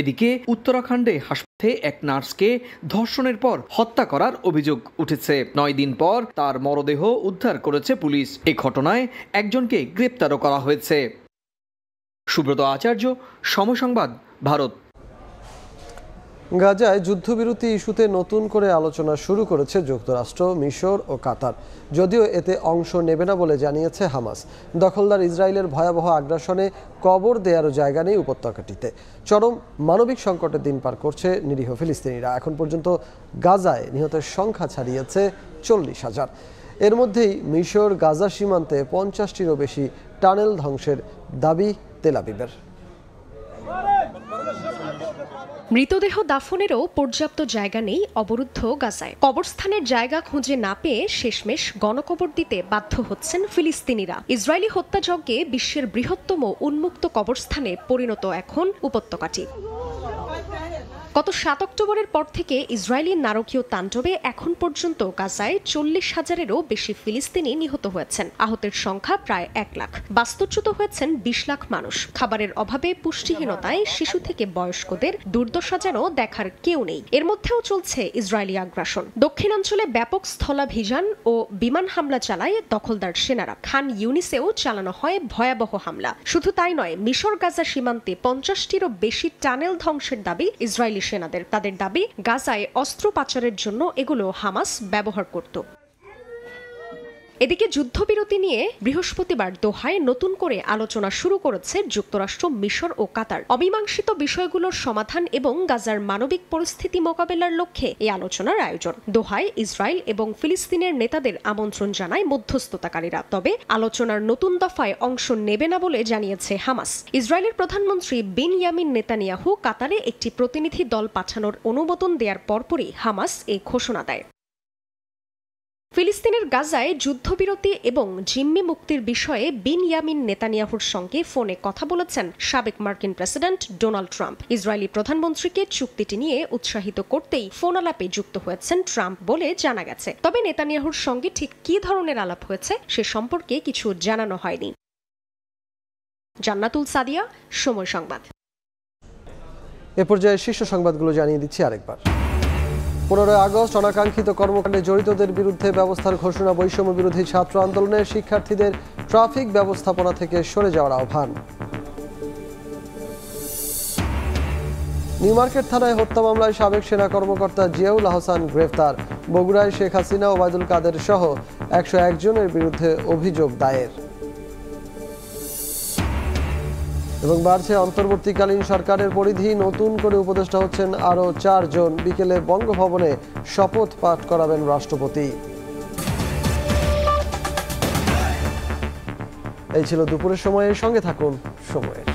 এদিকে উত্তরাখণ্ডে হাসপাতালে এক নার্সকে ধর্ষণের পর হত্যা করার অভিযোগ উঠেছে। 9 দিন পর তার মরদেহ উদ্ধার করেছে পুলিশ। এই ঘটনায় একজনকে গ্রেপ্তারও করা হয়েছে। সুব্রত আচার্য, সময় সংবাদ, ভারত। গাজায় যুদ্ধবিরতি ইস্যুতে নতুন করে আলোচনা শুরু করেছে যুক্তরাষ্ট্র, মিশর ও কাতার। যদিও এতে অংশ নেবে না বলে জানিয়েছে হামাস। দখলদার ইসরায়েলের ভয়াবহ আগ্রাসনে কবর দেওয়ারও জায়গা নেই উপত্যকাটিতে। চরম মানবিক সংকটের দিন পার করছে নিরীহ ফিলিস্তিনিরা। এখন পর্যন্ত গাজায় নিহতের সংখ্যা ছাড়িয়েছে 40,000। এর মধ্যেই মিশর গাজা সীমান্তে 50টিরও বেশি টানেল ধ্বংসের দাবি তেল আবিবের। মৃতদেহ দাফনেরও পর্যাপ্ত জায়গা নেই অবরুদ্ধ গাজায়। কবরস্থানের জায়গা খুঁজে না পেয়ে শেষমেশ গণকবর দিতে বাধ্য হচ্ছেন ফিলিস্তিনিরা। ইসরায়েলি হত্যাযজ্ঞে বিশ্বের বৃহত্তম উন্মুক্ত কবরস্থানে পরিণত এখন উপত্যকাটি। গত 7 অক্টোবরের পর থেকে ইসরায়েলি নারকীয় তাণ্ডবে এখন পর্যন্ত গাজায় 40,000-এরও বেশি ফিলিস্তিনি নিহত হয়েছেন। আহতের সংখ্যা প্রায় 1 লাখ। বাস্তুচ্যুত হয়েছেন 20 লাখ মানুষ। খাবারের অভাবে, পুষ্টিহীনতায় শিশু থেকে বয়স্কদের দুর্দশা যেন দেখার কেউ নেই। এর মধ্যেও চলছে ইসরায়েলি আগ্রাসন। দক্ষিণাঞ্চলে ব্যাপক স্থলাভিযান ও বিমান হামলা চালায় দখলদার সেনারা। খান ইউনিসেও চালানো হয় ভয়াবহ হামলা। শুধু তাই নয়, মিশর গাজা সীমান্তে 50টিরও বেশি টানেল ধ্বংসের দাবি ইসরায়েলি সেনাদের। তাদের দাবি, গাজায় অস্ত্র পাচারের জন্য এগুলো হামাস ব্যবহার করত। এদিকে যুদ্ধবিরতি নিয়ে বৃহস্পতিবার দোহায় নতুন করে আলোচনা শুরু করেছে যুক্তরাষ্ট্র, মিশর ও কাতার। অমীমাংসিত বিষয়গুলোর সমাধান এবং গাজার মানবিক পরিস্থিতি মোকাবেলার লক্ষ্যে এই আলোচনার আয়োজন। দোহায় ইসরায়েল এবং ফিলিস্তিনের নেতাদের আমন্ত্রণ জানায় মধ্যস্থতাকারীরা। তবে আলোচনার নতুন দফায় অংশ নেবে না বলে জানিয়েছে হামাস। ইসরায়েলের প্রধানমন্ত্রী বেনয়ামিন নেতানিয়াহু কাতারে একটি প্রতিনিধি দল পাঠানোর অনুমোদন দেওয়ার পরপরই হামাস এই ঘোষণা দেয়। ফিলিস্তিনের গাজায় যুদ্ধবিরতি এবং জিম্মি মুক্তির বিষয়ে বেনয়ামিন নেতানিয়াহুর সঙ্গে ফোনে কথা বলেছেন সাবেক মার্কিন প্রেসিডেন্ট ডোনাল্ড ট্রাম্প। ইসরায়েলি প্রধানমন্ত্রীকে চুক্তিটি নিয়ে উৎসাহিত করতেই ফোন আলাপে যুক্ত হয়েছেন ট্রাম্প বলে জানা গেছে। তবে নেতানিয়াহুর সঙ্গে ঠিক কী ধরনের আলাপ হয়েছে সে সম্পর্কে কিছু জানানো হয়নি। জান্নাতুল সাদিয়া, সময় সংবাদ। এ পর্যায়ে শীর্ষ সংবাদগুলো জানিয়ে দিচ্ছি আরেকবার। 15 আগস্ট অনাকাঙ্ক্ষিত কর্মকাণ্ডে জড়িতদের বিরুদ্ধে ব্যবস্থার ঘোষণা। বৈষম্য বিরোধী ছাত্র আন্দোলনে শিক্ষার্থীদের ট্রাফিক ব্যবস্থাপনা থেকে সরে যাওয়ার আহ্বান। নিউ মার্কেট থানায় হত্যা মামলায় সাবেক সেনা কর্মকর্তা জিয়াউল আহসান গ্রেফতার। বগুড়ায় শেখ হাসিনা, ওবায়দুল কাদের সহ 101 জনের বিরুদ্ধে অভিযোগ দায়ের। এবং বাড়ছে অন্তর্বর্তীকালীন সরকারের পরিধি। নতুন করে উপদেষ্টা হচ্ছেন আরও 4 জন। বিকেলে বঙ্গভবনে শপথ পাঠ করাবেন রাষ্ট্রপতি। এই ছিল দুপুরের সময়ের সঙ্গে থাকুন সময়ের।